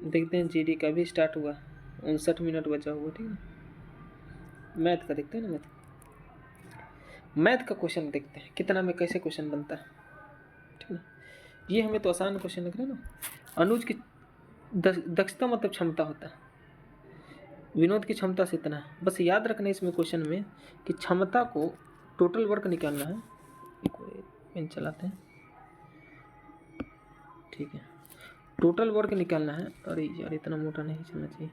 देखते हैं जीडी का भी स्टार्ट हुआ, 59 मिनट बचा हुआ, ठीक है। मैथ का देखते हैं ना, मैथ का क्वेश्चन देखते हैं कितना में कैसे क्वेश्चन बनता है, ठीक है। ये हमें तो आसान क्वेश्चन लग रहा है ना। अनुज की दक्षता मतलब क्षमता होता है, विनोद की क्षमता से इतना है। बस याद रखना इसमें क्वेश्चन में कि क्षमता को टोटल वर्क निकालना है। एक पेन चलाते हैं, ठीक है। टोटल वर्क निकालना है। अरे यार इतना मोटा नहीं चलना चाहिए,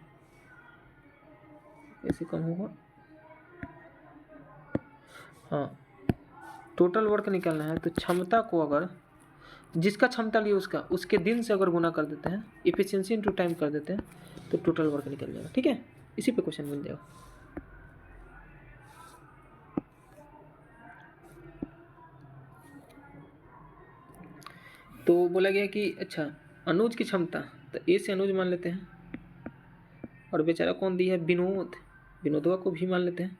कैसे कम होगा। हाँ, टोटल वर्क निकालना है तो क्षमता को अगर जिसका क्षमता लिए उसके दिन से अगर गुना कर देते हैं, इफिशिएंसी इनटू टाइम कर देते हैं, तो टोटल वर्क निकल जाएगा, ठीक है। इसी पे क्वेश्चन बन जाएगा। तो बोला गया कि अच्छा अनुज की क्षमता, तो ए से अनुज मान लेते हैं, और बेचारा कौन दिया है, विनोद, विनोदवा को भी मान लेते हैं।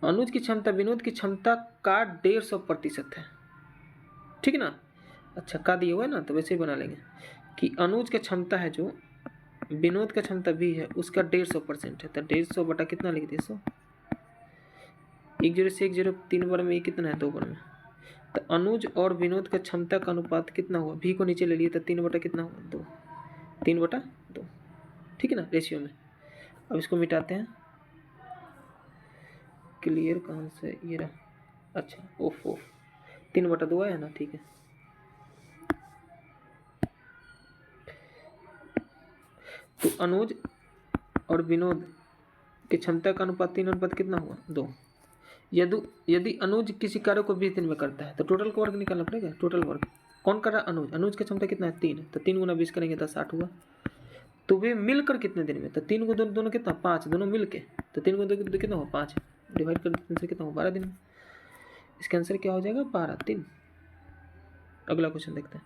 अनुज की क्षमता विनोद की क्षमता का 150% है, ठीक है ना। अच्छा का दिया हुआ है ना, तो वैसे ही बना लेंगे कि अनुज की क्षमता है जो विनोद का क्षमता भी है उसका 150% है, तो 150 बटा कितना लिख दिए 100। 1 0 से 1 0 3 बार में ये कितना है 2 बार में, तो अनुज और विनोद का क्षमता का अनुपात कितना हुआ, भी को नीचे ले लिए तो 3 बटा कितना हुआ 2, 3 बटा 2, ठीक है ना, रेशियो में। अब इसको मिटाते हैं, क्लियर कहाँ से ये रहा, अच्छा ओफ 3 बटा 2 आया ना, ठीक है। तो अनुज और विनोद की क्षमता का अनुपात 3 अनुपात कितना हुआ 2। यदि अनुज किसी कार्य को 20 दिन में करता है तो टोटल वर्क निकालना पड़ेगा। टोटल वर्क कौन कर रहा है, अनुज। अनुज की क्षमता कितना है 3, तो 3 गुना 20 करेंगे तो 60 हुआ। तो वे मिलकर कितने दिन में, तो 3 को दोनों कितना 5, दोनों मिल के, तो 3 को कितना हुआ 5, डिवाइड कर 3 से कितना हुआ 12 दिन में। इसका आंसर क्या हो जाएगा 12 3। अगला क्वेश्चन देखते हैं,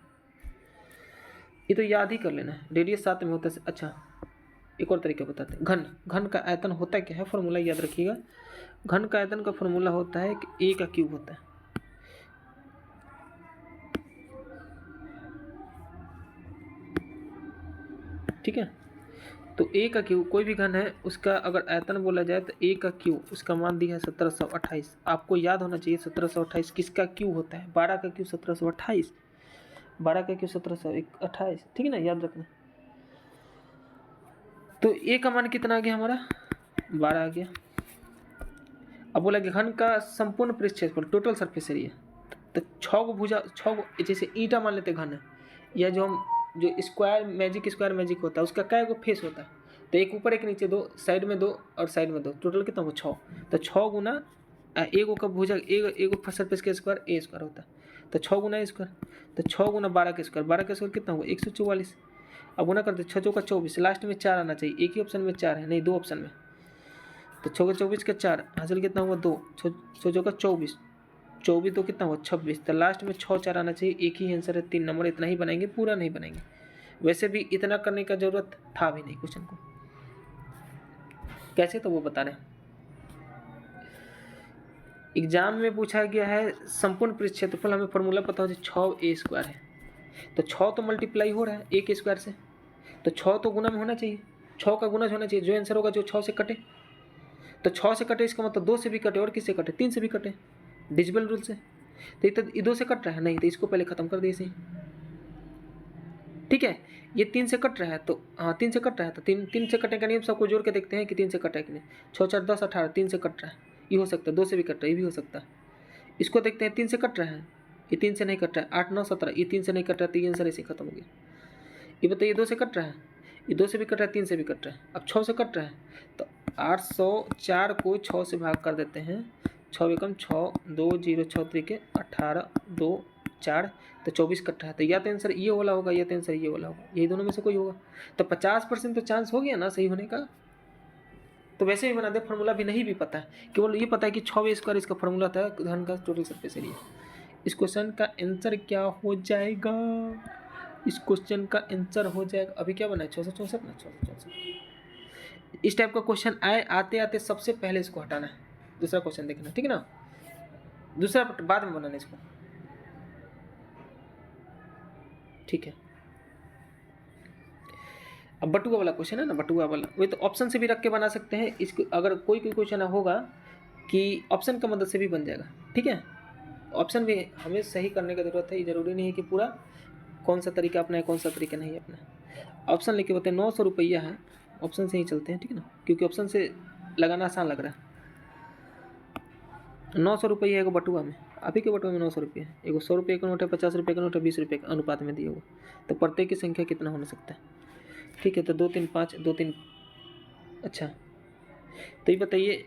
ये तो याद ही कर लेना है, रेडियस 7 में होता है। अच्छा एक और तरीका बताते हैं, घन का आयतन होता क्या है, फॉर्मूला याद रखिएगा। घन का आयतन का फॉर्मूला होता है कि ए का क्यूब होता है, ठीक है। तो ए का क्यूब कोई भी घन है उसका अगर आयतन बोला जाए तो ए का क्यूब, उसका मान दिया है 1728। आपको याद होना चाहिए 1728 किसका क्यूब होता है, 12 का क्यूब 1728, 12 का क्यूब 1728, ठीक है ना, याद रखना। तो ए का मान कितना आ गया हमारा 12 आ गया। अब बोला कि घन का संपूर्ण पृष्ठ क्षेत्रफल टोटल सरफेस एरिया, तो 6 को भुजा 6 को, जैसे ईंटा मान लेते घन है, या जो हम जो स्क्वायर मैजिक होता है उसका क्या को फेस होता है, तो एक ऊपर एक नीचे 2, साइड में 2 और साइड में 2, टोटल कितना हुआ 6। तो 6 गुना एक का भुजा एक सरफेस के स्क्वायर ए स्क्वायर होता है, तो 6 गुना ए स्क्वायर, तो 6 गुना 12 के स्क्वायर, 12 के स्क्वायर कितना हुआ 144। अब गुना करते 6 चौका 24, लास्ट में 4 आना चाहिए, एक ही ऑप्शन में 4 है, नहीं 2 ऑप्शन में, तो 6 का 24 का 4 हासिल कितना हुआ 2, 6 चौका 24, 24 तो कितना हुआ 26, तो लास्ट में 6 4 आना चाहिए, एक ही आंसर है 3 नंबर। इतना ही बनाएंगे, पूरा नहीं बनाएंगे, वैसे भी इतना करने का जरूरत था भी नहीं क्वेश्चन को, कैसे तो वो बता रहे हैं। एग्जाम में पूछा गया है संपूर्ण पृष्ठ क्षेत्रफल, हमें फॉर्मूला पता हो 6a² है, तो 6 तो मल्टीप्लाई हो रहा है a के स्क्वायर से, तो 6 तो गुना में होना चाहिए, 6 का गुना होना चाहिए, जो आंसर होगा जो 6 से कटे, तो 6 से कटे इसका मतलब 2 से भी कटे, और किससे कटे 3 से भी कटे, डिजिबल रूल से। तो ये 2 से कट रहा है, नहीं तो इसको पहले खत्म कर दिए इसे, ठीक है। ये 3 से कट रहा है, तो हाँ 3 से कट रहा है, तो 3 से कटने का नियम सबको जोड़ के देखते हैं कि 3 से कटा है कि नहीं। 6 4 10 18, 3 से कट रहा है, ये हो सकता है, 2 से भी कट रहा है, ये भी हो सकता है। इसको देखते हैं 3 से कट रहा है, ये 3 से नहीं कट रहा है, 8 9 17, ये 3 से नहीं कट रहा है, तो ये आंसर ऐसे खत्म हो गया। ये बताइए 2 से कट रहा है, ये 2 से भी कट रहा है, 3 से भी कट रहा है, अब 6 से कट रहा है, तो 804 को 6 से भाग कर देते हैं, 6 एकम 6 2 0 6 तरीके 18 2 4, तो 24 कट रहा है, तो या तो आंसर ये वाला होगा या तो आंसर ये वाला होगा, यही दोनों में से कोई होगा, तो 50% तो चांस हो गया ना सही होने का। तो वैसे भी बना दे, फॉर्मूला भी नहीं भी पता है, केवल ये पता है कि 6a² इसका फॉर्मूला था घन का टोटल सरफेस एरिया। इस क्वेश्चन का आंसर क्या हो जाएगा, इस क्वेश्चन का आंसर हो जाएगा, अभी क्या बना है 664 ना 664। इस टाइप का क्वेश्चन आते आते सबसे पहले इसको हटाना है, दूसरा क्वेश्चन देखना, ठीक है ना, दूसरा बाद में बनाना इसको, ठीक है। अब बटुआ वाला क्वेश्चन है ना, बटुआ वाला, वही तो ऑप्शन से भी रख के बना सकते हैं इसको। अगर कोई क्वेश्चन होगा कि ऑप्शन का मदद से भी बन जाएगा, ठीक है। ऑप्शन भी हमें सही करने की ज़रूरत है, ये ज़रूरी नहीं है कि पूरा कौन सा तरीका अपना है कौन सा तरीका नहीं अपना। ऑप्शन लेके बताए 900 रुपया है, ऑप्शन से ही चलते हैं, ठीक है ना, क्योंकि ऑप्शन से लगाना आसान लग रहा है। 900 रुपया है एगो बटुआ में, अभी के बटुआ में 900 रुपये है। एगो 100 रुपये का नोट है, 50 रुपये का नोट है, 20 रुपये का अनुपात में दिया हुआ, तो प्रत्येक की संख्या कितना हो सकता है, ठीक है। तो 2 3 5 2 3, अच्छा तो ये बताइए,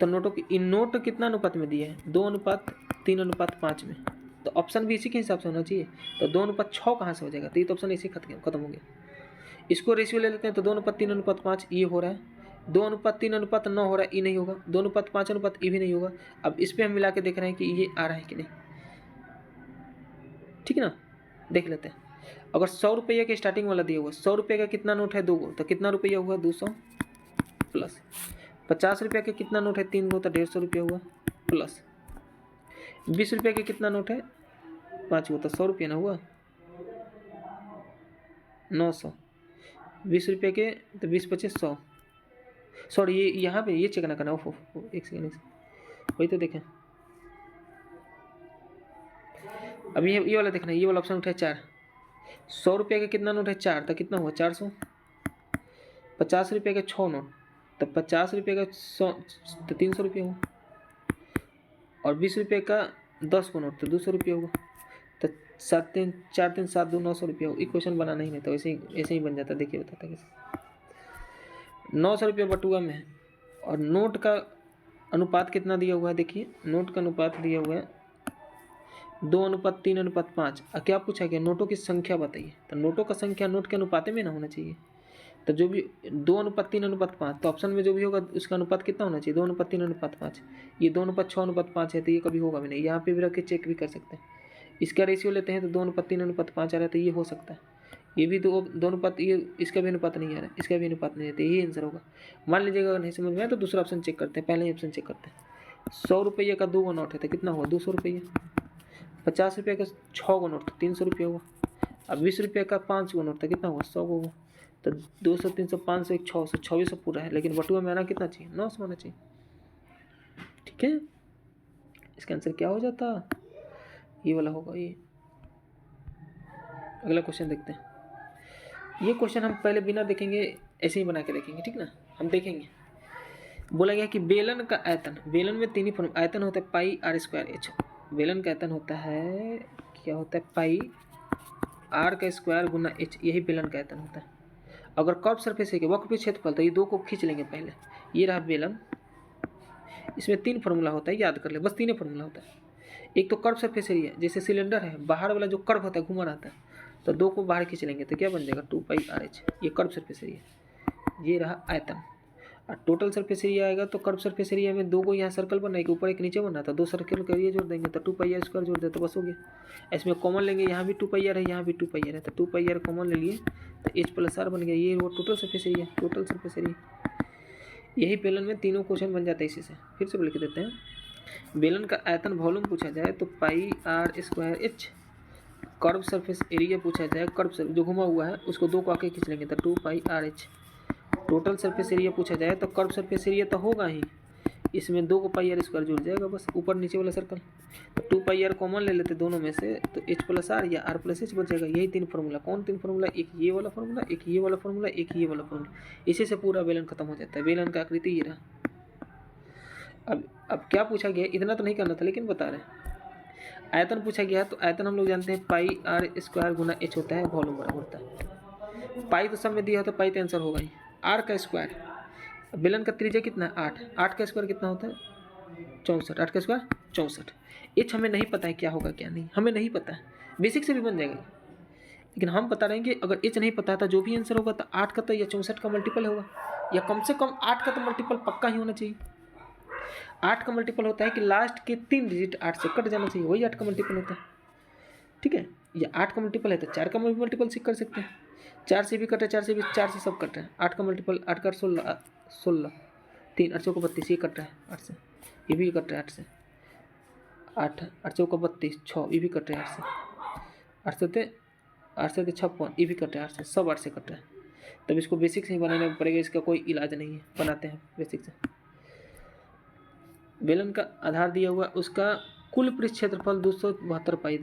तो नोटों की इन नोट कितना अनुपात में दिया है, 2:3:5 में, तो ऑप्शन भी इसी के हिसाब से होना चाहिए। तो 2:6 कहाँ से हो जाएगा, तो ये तो ऑप्शन इसी खत्म हो गया। इसको रेशियो ले लेते हैं, तो 2:3:5 ये हो रहा है, 2:3:9 हो रहा है, ये नहीं होगा, 2:5:5 ये भी नहीं होगा। अब इस पर हम मिला के देख रहे हैं कि ये आ रहा है कि नहीं, ठीक है ना, देख लेते हैं। अगर 100 रुपये के स्टार्टिंग वाला दिया हुआ, 100 रुपये का कितना नोट है, 2 गो, तो कितना रुपया हुआ, 200 प्लस 50 रुपये का कितना नोट है, 3 गो, तो 150 रुपया हुआ प्लस 20 रुपये का कितना नोट है, 5 गो, तो 100 रुपया ना हुआ, 900। 20 रुपये के तो 20×25 100, सॉरी ये यहाँ पे ये चेक ना करना, ओफो एक सेकेंड, वही तो देखें। अब ये वाला देखना, ये वाला ऑप्शन उठा है 4। 100 रुपये का कितना नोट है, 4, तो कितना हुआ 400। 50 रुपये का 6 नोट, तो 50 रुपये का 100 तो 300 रुपये हुआ, और 20 रुपये का 10 को नोट तो 200 रुपये होगा, तो 7 3 4 3 7 2 900 रुपये होगा। इक्वेशन बनाना ही नहीं, तो ऐसे ही बन जाता। देखिए बताता कैसे, 900 रुपये बटुआ में है, और नोट का अनुपात कितना दिया हुआ है, देखिए नोट का अनुपात दिया हुआ है 2:3:5। क्या पूछा गया, नोटों की संख्या बताइए, तो नोटों का संख्या नोट के अनुपात में ना होना चाहिए, तो जो भी 2:3:5, तो ऑप्शन में जो भी होगा उसका अनुपात कितना होना चाहिए, 2:3:5। ये 2:6:5 है, तो ये कभी होगा भी नहीं, यहाँ पे भी रख के चेक भी कर सकते हैं। इसका रेशियो लेते हैं तो 2:3:5 आ रहा है, तो ये हो सकता है। ये भी 2 अनुपात, ये इसका भी अनुपात नहीं आ रहा है, इसका भी अनुपात नहीं आता, यही आंसर होगा। मान लीजिएगा अगर नहीं समझ में आया तो दूसरा ऑप्शन चेक करते हैं, पहले ही ऑप्शन चेक करते हैं। 100 रुपये का 2 गो नोट है, तो कितना हुआ 200 रुपये। 50 रुपये का 6 गो नोट तो 300 रुपये हुआ। अब 20 रुपये का 5 गो नोट तो कितना हुआ 100 गो हुआ। तो 200 300 500 1 600 2600 पूरा है, लेकिन बटुआ में आना कितना चाहिए 900 आना चाहिए, ठीक है। इसका आंसर क्या हो जाता, ये वाला होगा ये। अगला क्वेश्चन देखते हैं। ये क्वेश्चन हम पहले बिना देखेंगे ऐसे ही बना के देखेंगे, ठीक ना, हम देखेंगे। बोला गया कि बेलन का आयतन, बेलन में 3 ही फॉर्म आयतन होता है, पाई आर स्क्वायर एच। बेलन का आयतन होता है, क्या होता है, पाई आर का स्क्वायर गुना एच, यही बेलन का आयतन होता है। अगर कर्व सरफेस है कि वक्र पे क्षेत्रफल, तो ये 2 को खींच लेंगे पहले। ये रहा बेलन, इसमें 3 फार्मूला होता है, याद कर ले, बस 3 ही फार्मूला होता है। एक तो कर्व सरफेस एरिया, जैसे सिलेंडर है, बाहर वाला जो कर्व होता है घुमा रहता है, तो 2 को बाहर खींच लेंगे तो क्या बन जाएगा 2πr/h, ये कर्व सरफेस एरिया। ये रहा आयतन, और टोटल सरफेस एरिया आएगा, तो कर्व सरफेस एरिया में 2 को यहाँ सर्कल बनना है, एक ऊपर एक नीचे बनना था, 2 सर्कल का एरिया जोड़ देंगे तो 2πr² जोड़ दे तो बस हो गया। इसमें कॉमन लेंगे, यहाँ भी 2πr है, यहाँ भी 2πr है, तो 2πr कॉमन ले लिए तो h+r बन गया। ये वो total surface area, total surface area. यही बेलन में तीनों क्वेश्चन बन जाते हैं इसी से। फिर से लिख देते हैं, बेलन का आयतन वॉल्यूम पूछा जाए तो πr²h, कर्व सरफेस एरिया पूछा जाए, कर्व जो घुमा हुआ है उसको 2 को आके खींच लेंगे तो 2πr/h। टोटल सरफेस एरिया पूछा जाए तो कर्व सरफेस एरिया तो होगा ही, इसमें 2 को πr² जुड़ जाएगा, बस ऊपर नीचे वाला सर्कल, तो 2πr कॉमन ले लेते दोनों में से, तो h+r या r+h बच जाएगा। यही 3 फार्मूला, कौन 3 फार्मूला, एक ये वाला फार्मूला, एक ये वाला फार्मूला, एक ये वाला फार्मूला, इसी से पूरा बेलन खत्म हो जाता है। बेलन का आकृति ये रहा। अब क्या पूछा गया, इतना तो नहीं करना था लेकिन बता रहे हैं। आयतन पूछा गया तो आयतन हम लोग जानते हैं πr² गुना h होता है, वॉल्यूम बराबर होता है। पाई तो सब में दिया होता है, पाई तो आंसर होगा ही। r का स्क्वायर, बेलन का त्रिज्या कितना है 8, 8 का स्क्वायर कितना होता है 64, 8 का स्क्वायर 64। एच हमें नहीं पता है क्या होगा क्या नहीं, हमें नहीं पता है, बेसिक से भी बन जाएगा, लेकिन हम बता रहे हैं कि अगर एच नहीं पता था जो भी आंसर होगा तो 8 का तो या 64 का मल्टीपल होगा, या कम से कम 8 का तो मल्टीपल पक्का ही होना चाहिए। 8 का मल्टीपल होता है कि लास्ट के 3 डिजिट 8 से कट जाना चाहिए, वही 8 का मल्टीपल होता है, ठीक है। या 8 का मल्टीपल है तो 4 का मल्टीपल से कर सकते हैं, 4 से भी कटे, 4 से भी, 4 से सब कट रहे हैं। 8 का मल्टीपल 8 का 16, 3 8 चौका 32, ये कट रहा है 8 से, ये भी कट रहा है 8 से, 8 8 चौका 32 6, ये भी कट रहा है 8 से, 8 से 56, ये भी कट रहा है 8 से, सब 8 से कट रहा है। तब इसको बेसिक से ही बनाना पड़ेगा, इसका कोई इलाज नहीं है, बनाते हैं बेसिक से। बेलन का आधार दिया हुआ, उसका कुल पृष्ठ क्षेत्रफल 272 पाई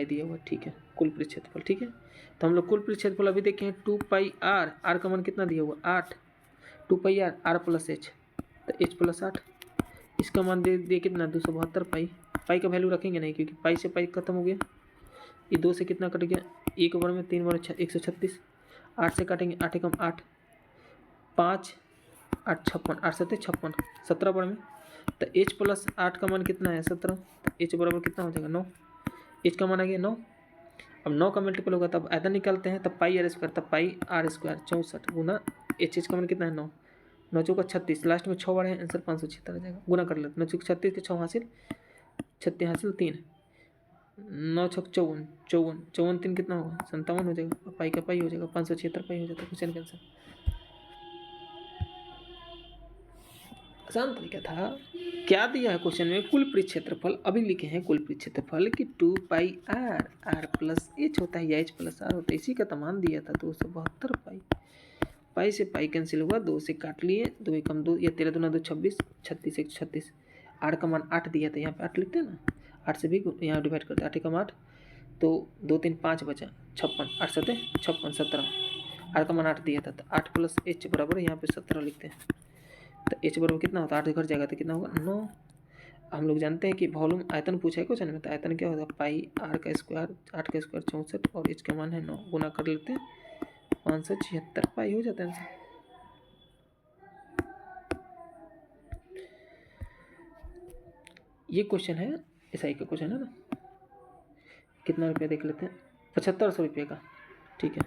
दिया हुआ, ठीक है, कुल पृष्ठ क्षेत्रफल, ठीक है। तो हम लोग कुल पृष्ठ क्षेत्रफल अभी देखें 2πr, आर का मान कितना दिया हुआ 8, 2πr आर प्लस एच, तो एच प्लस 8, इसका मान दे दिए कितना 272 पाई। पाई का वैल्यू रखेंगे नहीं क्योंकि पाई से पाई खत्म हो गया, ये 2 से कितना कट गया, 1 बार में 3 बार 136, 8 से काटेंगे 8 एकम 8, 5 8 56, 8 7 56, 17 बार में, तो h प्लस 8 का मान कितना है 17, तो h बराबर कितना हो जाएगा 9, h का मान आ गया 9। अब 9 का मल्टीपल होगा तब आयतन निकालते हैं, तब पाई आर स्क्वायर, तब पाई आर स्क्वायर 64 गुना h का मान कितना है 9, 9 चौका 36, लास्ट में 6 बार है, आंसर 576 आ जाएगा। गुना कर लेते 9 चौका 36 के 6 हासिल, 36 हासिल 3, 9 छक 54, 54 3 कितना होगा 57 हो जाएगा, पाई का पाई हो जाएगा 576 पाई हो जाता है। क्वेश्चन का आंसर आसान तरीका था। क्या दिया है क्वेश्चन में, कुल पृष्ठ क्षेत्रफल, अभी लिखे हैं कुल पृष्ठ क्षेत्रफल कि 2πr, आर प्लस एच होता है या एच प्लस आर होता है, इसी का तो मान दिया था 272 पाई। पाई से पाई कैंसिल हुआ, 2 से काट लिए, 2 एकम 2, या 13 दूना 2 26, 36 1 36, आर का मान 8 दिया था, यहाँ पे 8 लिखते हैं ना, 8 से भी यहाँ डिवाइड करते हैं, 8 एकम 8, तो 2 3 5 बचा 56, 8 7 56 17, आर का मान 8 दिया था, तो 8 प्लस एच बराबर यहाँ पे 17 लिखते हैं, तो एच बराबर कितना होता है 8 घर जाएगा तो कितना होगा 9। हम लोग जानते हैं कि वॉल्यूम आयतन पूछा है क्वेश्चन में, तो आयतन क्या होता है पाई आर का स्क्वायर, 8 का स्क्वायर 64 और एच का मान है 9, गुना कर लेते हैं 576 पाई हो जाता है आंसर। ये क्वेश्चन है एसआई का क्वेश्चन है ना, कितना रुपया देख लेते हैं 7500 रुपये का, ठीक है।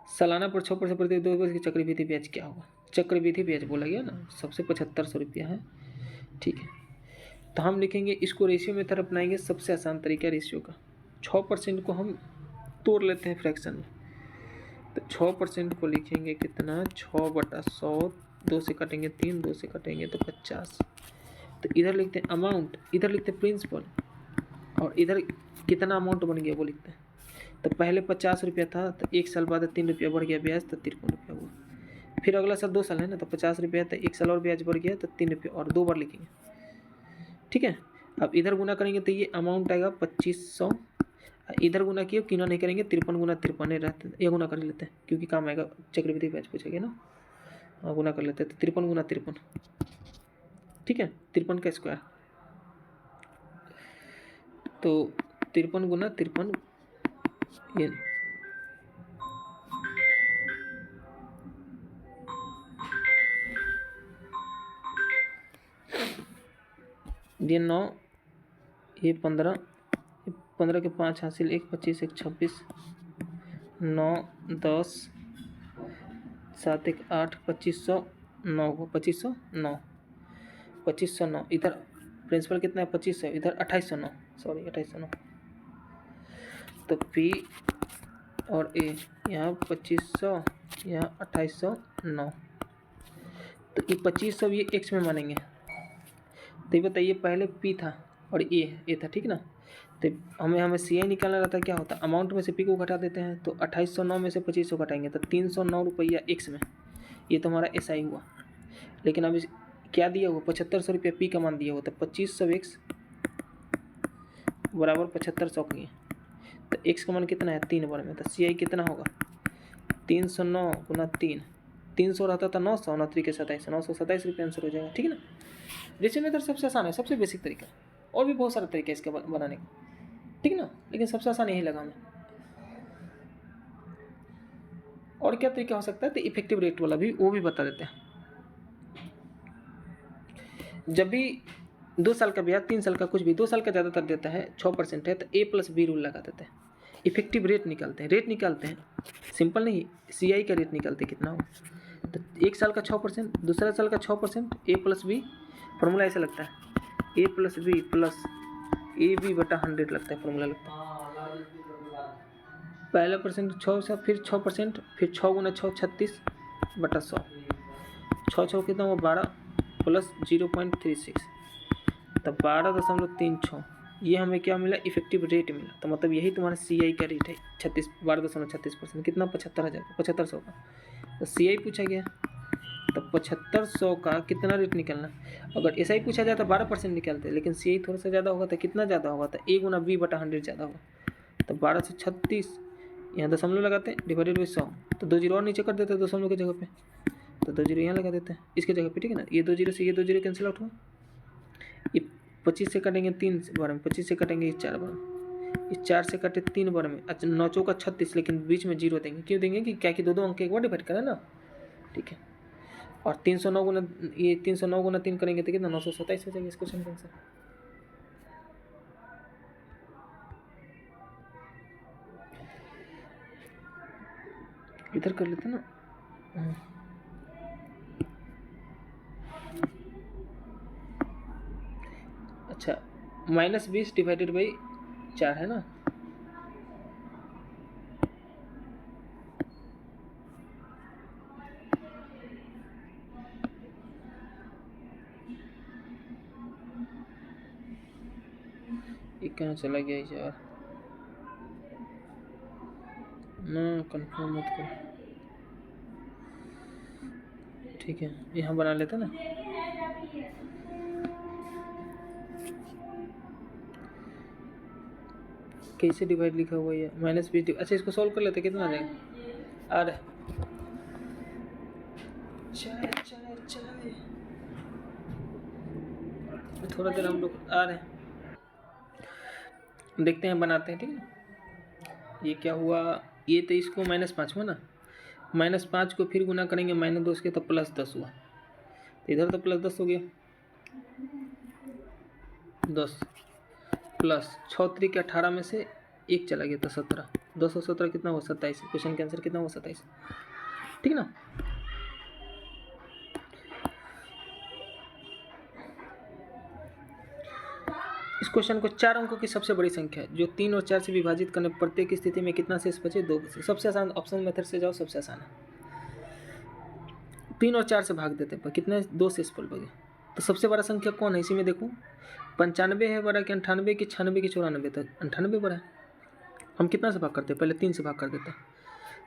सालाना पर 6% प्रति 2 वर्ष की चक्रवृद्धि ब्याज क्या होगा, चक्रवृद्धि ब्याज बोला गया ना, सबसे 7500 रुपया है, ठीक है। तो हम लिखेंगे इसको रेशियो मेथड अपनाएंगे, सबसे आसान तरीका रेशियो का। 6% को हम तोड़ लेते हैं फ्रैक्शन में, तो 6% को लिखेंगे कितना 6/100, 2 से काटेंगे 3, 2 से काटेंगे तो 50, तो इधर लिखते हैं अमाउंट, इधर लिखते हैं प्रिंसिपल, और इधर कितना अमाउंट बन गया वो लिखते हैं। तो पहले 50 रुपया था, तो 1 साल बाद 3 रुपया बढ़ गया ब्याज, तो 53 रुपया हुआ। फिर अगला साल 2 साल है ना, तो 50 रुपया, तो 1 साल और ब्याज बढ़ गया, तो 3 रुपया और 2 बार लिखेंगे, ठीक है। अब इधर गुना करेंगे तो ये अमाउंट आएगा 2500, इधर गुना किए किना नहीं करेंगे, 53 गुना 53 रहते हैं, ये गुना कर लेते हैं क्योंकि काम आएगा, चक्रवृद्धि ब्याज पूछेगा ना, गुना कर लेते हैं, तो 53 गुना 53, ठीक है, 53 का स्क्वायर, तो 53 गुना 53, ये 9, ये 15, 15 के 5 हासिल 1, 25 1 26, 9 10 7 1 8, 2500 9 को 2509, 2509, इधर प्रिंसिपल कितना है 2500, इधर 2809, सॉरी 2809, तो पी और ए यहाँ 2500, यहाँ 2809, तो ये 2500 ये एक्स में मानेंगे। तो ये बताइए पहले पी था और ए था, ठीक ना, तो हमें सी आई निकालना रहता है, क्या होता है अमाउंट में से पी को घटा देते हैं, तो 2809 में से 2500 घटाएंगे तो 309 रुपया एक्स में, ये तो हमारा एस आई हुआ। लेकिन अब क्या दिया हुआ 7500 रुपया पी का मान दिया हुआ, तो 2500 एक्स बराबर 7500 की, तो एक्स का मान कितना है 3 बार में, तो सी आई कितना होगा 309 गुना 3, 300 रहता था 900, 9 3 के 27, 927 रुपये आंसर हो जाएगा, ठीक है ना। रेशियो मेथड सबसे आसान है, सबसे बेसिक तरीका, और भी बहुत सारे तरीके इसके बनाने का, ठीक है ना, लेकिन सबसे आसान यही लगा हमें। और क्या तरीका हो सकता है, तो इफेक्टिव रेट वाला भी, वो भी बता देते हैं। जब भी 2 साल का ब्याज 3 साल का कुछ भी 2 साल का ज़्यादातर देता है 6% है, तो ए प्लस बी रूल लगा देते हैं, इफेक्टिव रेट निकालते हैं, रेट निकालते हैं, सिंपल नहीं सी आई का रेट निकालते हैं कितना हो, तो 1 साल का 6%, दूसरा साल का 6%, ए प्लस बी, फॉर्मूला ऐसा लगता है A plus B plus A B बटा 100 लगता है, फॉर्मूला लगता है। पहला परसेंट 6 से, फिर 6%, फिर 6 गुना 6 36 बटा 100, 6 6 कितना हुआ 12 प्लस 0.36, तब 12.36, ये हमें क्या मिला, इफेक्टिव रेट मिला। तो मतलब यही तुम्हारा CI का रेट है 12.36%। कितना, 75,000 का। तो CI पूछा गया, तो 7500 का कितना रेट निकलना। अगर ऐसा ही पूछा जाए तो 12% निकलते, लेकिन CI थोड़ा सा ज़्यादा होगा तो कितना ज़्यादा होगा, तो A गुना B/100 ज़्यादा होगा। तो 1236 यहाँ दशमलव लगाते हैं, डिवाइडेड बाई 100, तो 2 जीरो और नीचे कर देते हैं दशमलव की जगह पे, तो 2 जीरो यहाँ लगा देते हैं इसके जगह पे, ठीक है ना। ये 2 जीरो से ये 2 जीरो कैंसिल आउट हुआ। ये 25 से कटेंगे 3 बार में, 25 से कटेंगे 4 बार में, इस 4 से कटे 3 बार में। अच्छा 9 चौका 36, लेकिन बीच में जीरो देंगे, क्यों देंगे कि क्या कि दो अंक एक बार डिवाइड करें ना, ठीक है। और 309 गुना, ये 309 गुना 3 करेंगे तो कितना, 927 हो जाएगा इस क्वेश्चन का आंसर। इधर कर लेते ना। अच्छा -20 डिवाइडेड बाई 4 है ना। ये कहाँ चला गया यार, ना कंफर्म मत कर, ठीक है यहाँ बना लेते ना। कैसे डिवाइड लिखा हुआ है, -20। अच्छा इसको सॉल्व कर लेते, कितना आ जाएगा, आ रहा है चाय थोड़ा देर हम लोग आ रहे हैं, देखते हैं बनाते हैं, ठीक है। ये क्या हुआ, ये तो इसको -5 हुआ ना, -5 को फिर गुना करेंगे -2 के, तो +10 हुआ, तो इधर तो +10 हो गया, 10 प्लस 6 3 18 में से 1 चला गया तो 17, 10 और 17 कितना हुआ, 27। क्वेश्चन का आंसर कितना हुआ, 27, ठीक ना। इस क्वेश्चन को 4 अंकों की सबसे बड़ी संख्या जो 3 और 4 से विभाजित करने प्रत्येक स्थिति में कितना शेष बचे, 2 बचे। सबसे आसान ऑप्शन मेथड से जाओ, सबसे आसान है। 3 और 4 से भाग देते हैं पर कितने, 2 शेष फल बचे। तो सबसे बड़ा संख्या कौन है, इसी में देखो 95 है बड़ा कि 98 की 96 की 94, तो 98 बड़ा है। हम कितना से भाग करते हैं, पहले 3 से भाग कर देते हैं,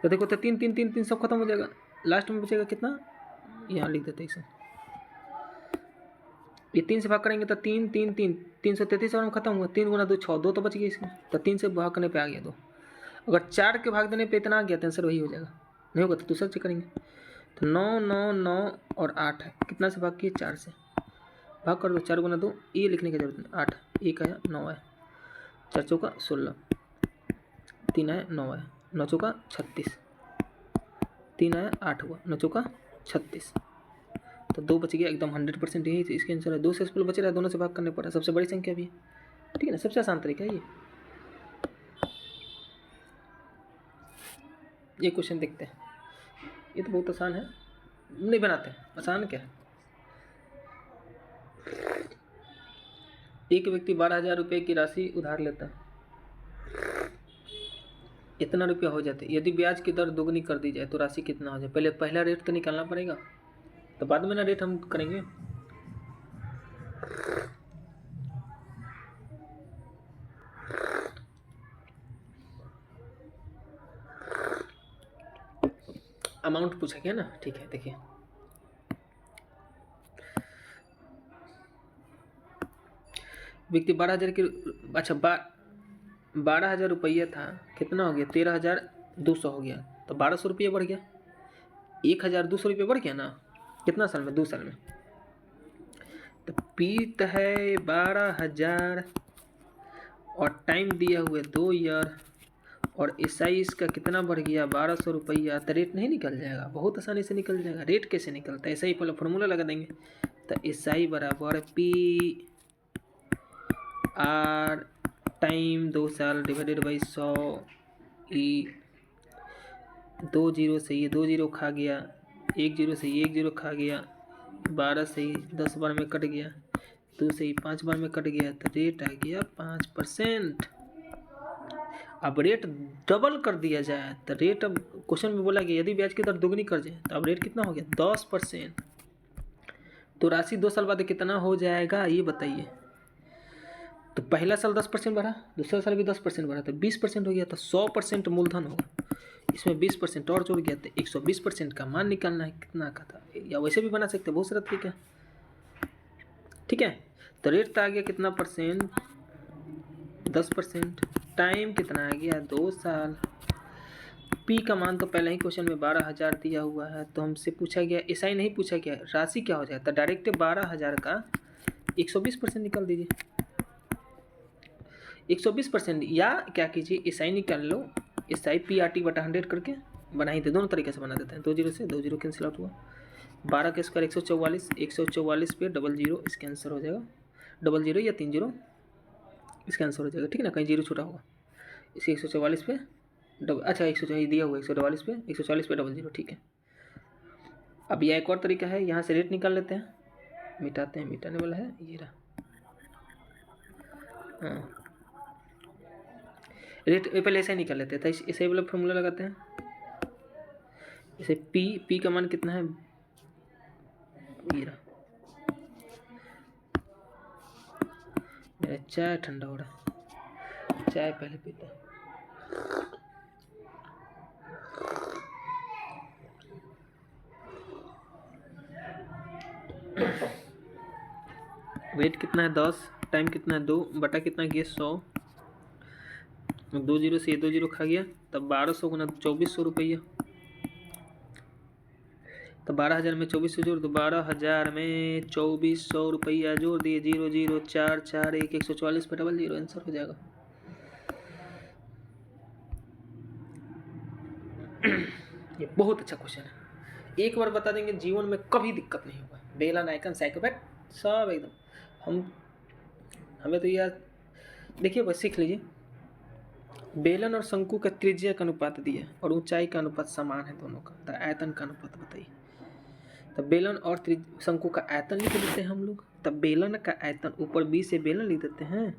तो देखो तो 3 3 3 3 सब खत्म हो जाएगा, लास्ट में बचेगा कितना, यहाँ लिख देते हैं इसे। ये 3 से भाग करेंगे तो 3 3 3 333 और में खत्म हुआ, 3 गुना 2 6, 2 तो बच गया इसमें, तो 3 से भाग करने पे आ गया 2। अगर 4 के भाग देने पे इतना आ गया तो आंसर वही हो जाएगा, नहीं होगा तो दूसरा चेक करेंगे। तो 9 9 9 और 8 है, कितना से भाग किए, 4 से भाग कर दो, 4 गुना 2, ये लिखने की जरूरत नहीं, 8 1 आया 9 आया, 4 चौका 16, 3 आया 9 आया, 9 चौका 36, 3 आया 8 हुआ, 9 चौका 36, तो 2 बच गया एकदम 100%, यही इसके आंसर है। 2 से बच रहा है, दोनों से भाग करने पड़ा, सबसे बड़ी संख्या भी है, ठीक है ना, सबसे आसान तरीका है ये क्वेश्चन देखते हैं। ये तो बहुत आसान है, नहीं बनाते हैं, आसान क्या है। एक व्यक्ति 12,000 रुपये की राशि उधार लेता है, इतना रुपया हो जाते, यदि ब्याज की दर दोगुनी कर दी जाए तो राशि कितना हो जाए। पहले पहला रेट तो निकालना पड़ेगा, तो बाद में ना रेट हम करेंगे। अमाउंट पूछा गया ना, ठीक है। देखिए व्यक्ति 12,000 की, अच्छा 12,000 रुपया था, कितना हो गया, 13,200 हो गया, तो 1,200 रुपया बढ़ गया, 1,200 रुपया बढ़ गया ना, कितना साल में, 2 साल में। तो पीत है 12,000 और टाइम दिया हुआ 2 ईयर, और SI इसका कितना बढ़ गया, 1,200 रुपया। तो रेट नहीं निकल जाएगा, बहुत आसानी से निकल जाएगा। रेट कैसे निकलता है, SI पहले फॉर्मूला लगा देंगे, तो SI बराबर P R टाइम 2 साल डिवाइडेड बाई 100 ई, 2 जीरो से ये 2 जीरो खा गया, 1 जीरो से ये 1 जीरो खा गया, 12 से ही 10 बार में कट गया, 2 से ही 5 बार में कट गया, तो रेट आ गया 5%। अब रेट डबल कर दिया जाए तो रेट, अब क्वेश्चन में बोला कि यदि ब्याज की दर दोगुनी कर जाए तो अब रेट कितना हो गया, 10%। तो राशि 2 साल बाद कितना हो जाएगा, ये बताइए। तो पहला साल 10% बढ़ा, दूसरा साल भी 10% बढ़ा, तो 20% हो गया, तो 100% मूलधन होगा। इसमें 20% और जुड़ गया, तो 120% का मान निकालना है कितना का था, या वैसे भी बना सकते हैं, बहुत सारा तरीका है। ठीक है, तो रेट आ गया कितना परसेंट, 10%। टाइम कितना आ गया, 2 साल। पी का मान तो पहले ही क्वेश्चन में 12,000 दिया हुआ है, तो हमसे पूछा गया, ऐसा ही नहीं पूछा गया राशि क्या हो जाता, डायरेक्ट 12,000 का 120% निकाल दीजिए। 120%, या क्या कीजिए, एस आई निकाल लो, S I P R T बटा 100 करके बना ही दे, दोनों तरीके से बना देते हैं। 2 जीरो से 2 जीरो कैंसिल आउट हुआ, 12 के स्क्वायर 144, 144 पे डबल जीरो, इसका आंसर हो जाएगा डबल जीरो या 3 जीरो, इसका आंसर हो जाएगा। ठीक है ना, कहीं जीरो छूटा होगा। इसे 144 पे डबल, अच्छा 144 दिया हुआ, 144 पे 140 पे डबल जीरो। ठीक है, अब यह एक और तरीका है, यहाँ से रेट निकाल लेते हैं, मिटाते हैं, मिटाने वाला है ये रहा। हाँ, रेट पहले ऐसे ही निकाल लेते हैं, तो ऐसे ही वाला फॉर्मूला लगाते हैं। जैसे पी का मान कितना है, ये रहा। मेरा चाय ठंडा हो रहा, चाय पहले पीते हैं। वेट कितना है 10, टाइम कितना है 2, बटा कितना किया 100, 2 जीरो से ये 2 जीरो खा गया, तब 1200 गुना 2400 रुपया, तो 12,000 में 2400 जोड़ दो, 12,000 में 2400 रुपया जोड़ दिए, 0 0 4 4 1 144 पे डबल जीरो, आंसर हो जाएगा। ये बहुत अच्छा क्वेश्चन है, एक बार बता देंगे जीवन में कभी दिक्कत नहीं होगा। बेलन, आइकन, साइकोपैथ सब एकदम हमें तो यार देखिए, बस सीख लीजिए। बेलन और शंकु का त्रिज्या का अनुपात दिया और ऊंचाई का अनुपात समान है दोनों का, तो आयतन का अनुपात बताइए। तब बेलन और शंकु का आयतन लिख देते हैं हम लोग, तब बेलन का आयतन ऊपर बी से बेलन लिख देते हैं,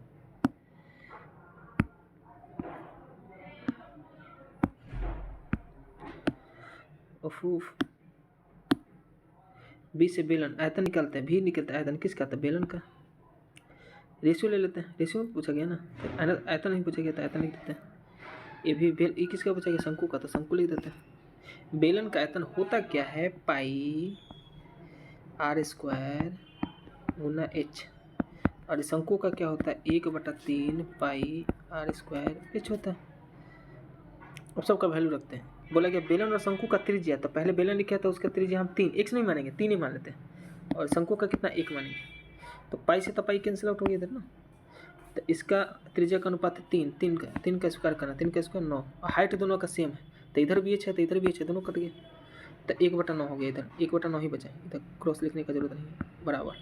बी से बेलन, आयतन निकालते हैं, भी निकलता है आयतन किसका, तो बेलन का। रेशियो ले लेते हैं, रेशियो पूछा गया ना, आयतन नहीं पूछा गया, तो आयतन लिख देते हैं। ये भी ये किसका पूछा गया, शंकु का, तो शंकु लिख देते हैं। बेलन का आयतन होता क्या है, पाई आर स्क्वायर गुना एच, और शंकु का क्या होता है, 1/3 पाई आर स्क्वायर एच होता है। अब सबका वैल्यू रखते हैं। बोला गया बेलन और शंकु का त्रिज्या, तो पहले बेलन लिखा था, उसका त्रिज्या हम 3, x नहीं मानेंगे, 3 ही मान लेते हैं, और शंकु का कितना 1 मानेंगे, तो पाई से तो पाई कैंसिल आउट हो गया इधर ना, तो इसका त्रिज्या का अनुपात है 3, 3 का स्क्वायर करना, 3 का स्क्वायर 9, और हाइट दोनों का सेम है, तो इधर भी h है तो इधर भी h है, दोनों कट गए, तो 1/9 हो गया, इधर 1/9 ही बचा है, इधर क्रॉस लिखने का जरूरत नहीं है, बराबर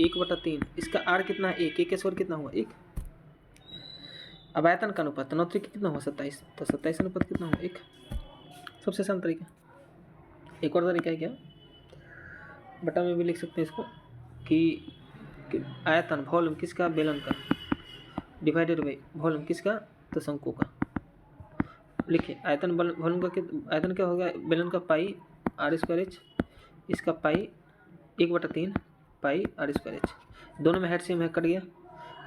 1/3। इसका r कितना है 1, 1 का स्क्वायर कितना हुआ 1। अब आयतन का अनुपात, तो 9 कितना हुआ 27, तो 27 अनुपात कितना हुआ 1। सबसे आसान तरीका। एक और तरीका है क्या, बटा में भी लिख सकते हैं इसको, कि आयतन वॉल्यूम किसका, बेलन का, डिवाइडेड बाई वॉल्यूम किसका, तो शंकु का। लिखिए आयतन वॉल्यूम का, आयतन क्या होगा, बेलन का पाई आर स्क्वायर एच, इसका पाई 1/3 पाई आर स्क्वायर एच, दोनों में हेड सेम है, कट गया,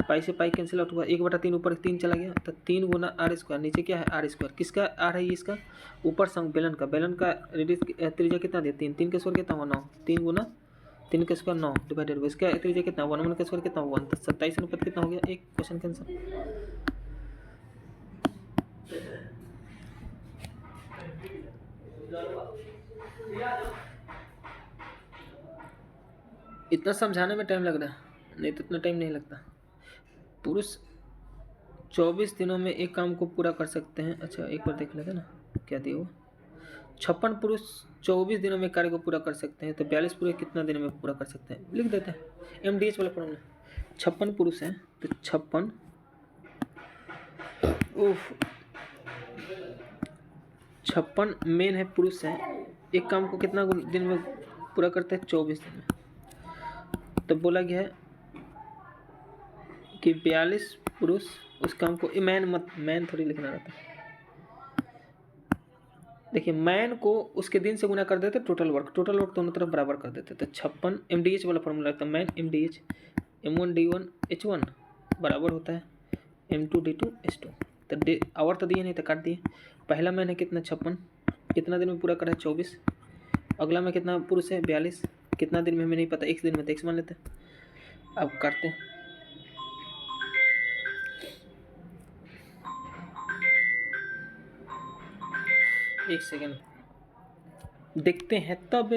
पाई से पाई कैंसिल आउट हुआ, 1/3 ऊपर 3 चला गया, तो 3 गुना आर स्क्वायर, नीचे क्या है आर स्क्वायर, किसका आर है ये, इसका ऊपर संग बेलन का, बेलन का रेडियस त्रिज्या कितना दिया 3, 3 का स्क्वायर कितना हुआ 9, 3 गुना 3 का स्क्वायर 9 डिवाइडेड बाई इसका त्रिज्या कितना 1, 1 का स्क्वायर कितना 1, तो 27 अनुपात कितना हो गया, एक क्वेश्चन का आंसर। इतना समझाने में टाइम लग रहा है, नहीं तो इतना टाइम नहीं लगता। पुरुष 24 दिनों में एक काम को पूरा कर सकते हैं। अच्छा एक बार देख लेते ना क्या दिया वो, 56 पुरुष 24 दिनों में कार्य को पूरा कर सकते हैं, तो 42 पुरुष कितना दिन में पूरा कर सकते हैं, लिख देते हैं MDH वाला फॉर्मूला। 56 पुरुष हैं तो 56 मेन है पुरुष हैं, एक काम को कितना दिन में पूरा करते हैं 24 दिन में। तो बोला गया है कि 42 पुरुष उस काम को, मैन थोड़ी लिखना रहता है, देखिए मैन को उसके दिन से गुना कर देते, टोटल वर्क दोनों तरफ बराबर कर देते, तो 56 MDH वाला फॉर्मूला रहता है, man MDH M1 D1 H1 बराबर होता है M2D2S2। तो आवर तो दिए नहीं तो काट दिए। पहला महीने कितना 56, कितना दिन में पूरा करा है 24। अगला में कितना पुरुष है 42, कितना दिन में हमें नहीं पता, एक दिन में तो x मान लेते हैं। अब काटते हैं। एक सेकेंड देखते हैं तब।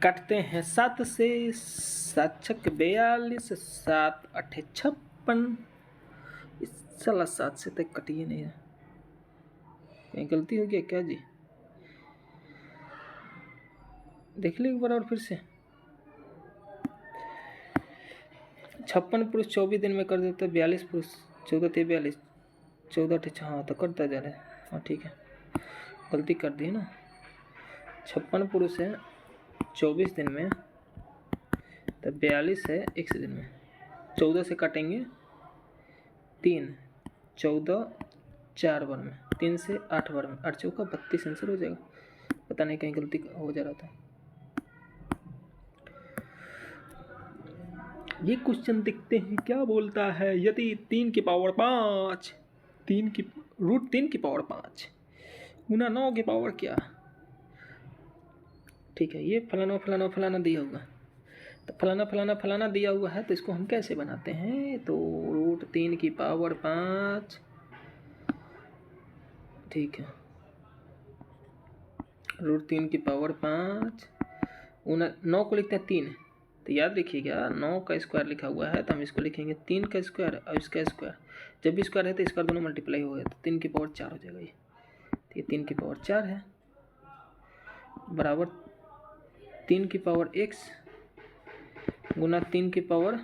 काटते हैं 7 से, 7 छक 42, 7 8 56। इस साला 7 से तक कटिए नहीं है, कहीं गलती हो गया क्या जी? देख ली एक बार और फिर से। 56 पुरुष 24 दिन में कर देते, 42 पुरुष 14 थे 42, 14 8 हाँ तो करता जा रहा है। हाँ ठीक है, गलती कर दी ना। 56 पुरुष है 24 दिन में, तो 42 है x दिन में। 14 से काटेंगे 3, 14 4 बार में, 3 से 8 बार में, 8 चौका 32 आंसर हो जाएगा। पता नहीं कहीं गलती हो जा रहा था। ये क्वेश्चन देखते हैं क्या बोलता है। यदि 3 की पावर 5, 3 की रूट 3 की पावर 5 गुना 9 की पावर क्या, ठीक है। ये फलाना फलाना फलाना दिया हुआ, तो फलाना फलाना फलाना दिया हुआ है, तो इसको हम कैसे बनाते हैं। तो रूट 3 की पावर 5, ठीक है, रूट 3 की पावर 5 9 को लिखते हैं 3, तो याद रखिएगा 9 का स्क्वायर लिखा हुआ है, तो हम इसको लिखेंगे 3 का स्क्वायर और इसका स्क्वायर। जब भी स्क्वायर है तो स्क्वायर दोनों मल्टीप्लाई हो गया, तो 3 की पावर 4 हो जाएगा ये। तो ये 3 की पावर 4 है, बराबर 3 की पावर x गुना 3 की पावर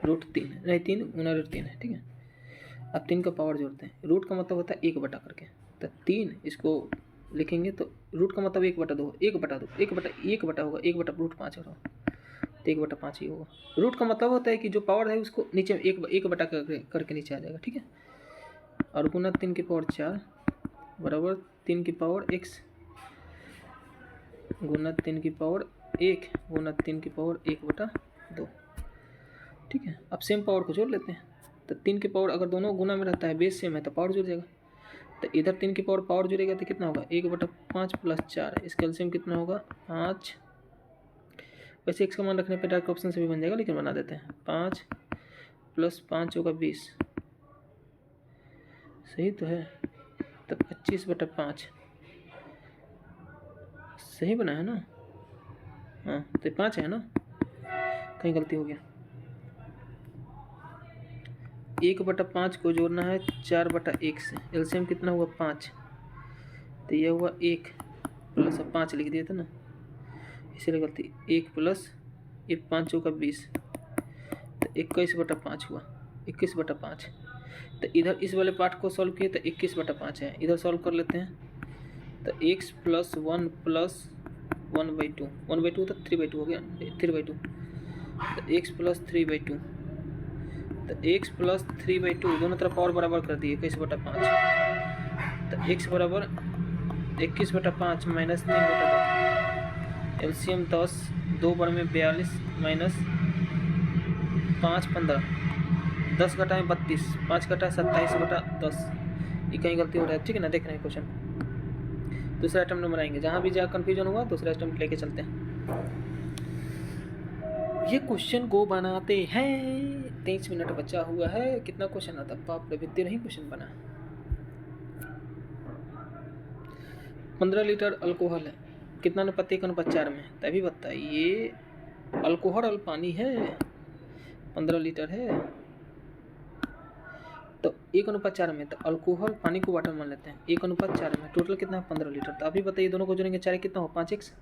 रूट 3, नहीं 3 गुना रूट 3 है, ठीक है। अब 3 का पावर जोड़ते हैं। रूट का मतलब होता है 1 बटा करके, तो 3 इसको लिखेंगे, तो रूट का मतलब 1/2, 1/2 1 बटा होगा, 1 बटा रूट 5 होगा, तो 1/5 ही होगा। रूट का मतलब होता है कि जो पावर है उसको नीचे 1 बटा करके नीचे आ जाएगा, ठीक है। और गुना 3 की पावर 4 बराबर 3 की पावर x गुना 3 की पावर 1 गुना 3 की पावर 1/2, ठीक है। अब सेम पावर को जोड़ लेते हैं, तो 3 की पावर अगर दोनों गुना में रहता है, बेस सेम है, तो पावर जुड़ जाएगा। तो इधर 3 की पावर जुड़ेगा तो कितना होगा 1/5 प्लस 4, इसका एलसीएम कितना होगा 5। वैसे x का मान रखने पर डायरेक्ट ऑप्शन से भी बन जाएगा, लेकिन बना देते हैं। 5 प्लस 5 होगा 20, सही तो है। तो 25/5 सही बना है ना, हाँ तो 5 है ना, कहीं गलती हो गया। 1/5 को जोड़ना है 4/1 से, एलसीएम कितना हुआ 5, तो यह हुआ 1 प्लस 5 लिख दिए थे ना, इसलिए गलती। 1 प्लस ये 5 चौका 20, तो 21/5 हुआ, 21/5। तो इधर इस वाले पार्ट को सॉल्व किए तो 21/5 है, इधर सॉल्व कर लेते हैं। तो x प्लस 1 प्लस 1/2, 1/2 तो 3/2 हो गया, 3/2। तो x प्लस 3/2, तो x प्लस 3/2 दोनों तरफ पावर बराबर कर दिए 21/5। तो x बराबर 21/5 माइनस 3/2, एलसीएम 10, 2 बार में 42 माइनस 5 15, 10 घटाएँ 32, 5 घटाएँ 27/10। ये कहीं गलती हो रहा है, ठीक है ना। देख रहे हैं क्वेश्चन। दूसरा आइटम में बनाएंगे, जहाँ भी जहाँ कन्फ्यूजन हुआ दूसरा आइटम लेके चलते हैं। ये क्वेश्चन को बनाते हैं, 23 मिनट बचा हुआ है। कितना क्वेश्चन आता है, बाप रे, इतने नहीं क्वेश्चन बना। 15 लीटर अल्कोहल है, कितना अनुपात 1:4 में, तभी बताइए। अल्कोहल और पानी है, 15 लीटर है, तो 1:4 में, तो अल्कोहल पानी को वाटर मान लेते हैं, 1:4 में, टोटल कितना है 15 लीटर। तो अभी बताइए दोनों को जोड़ेंगे 4 कितना हो 5x,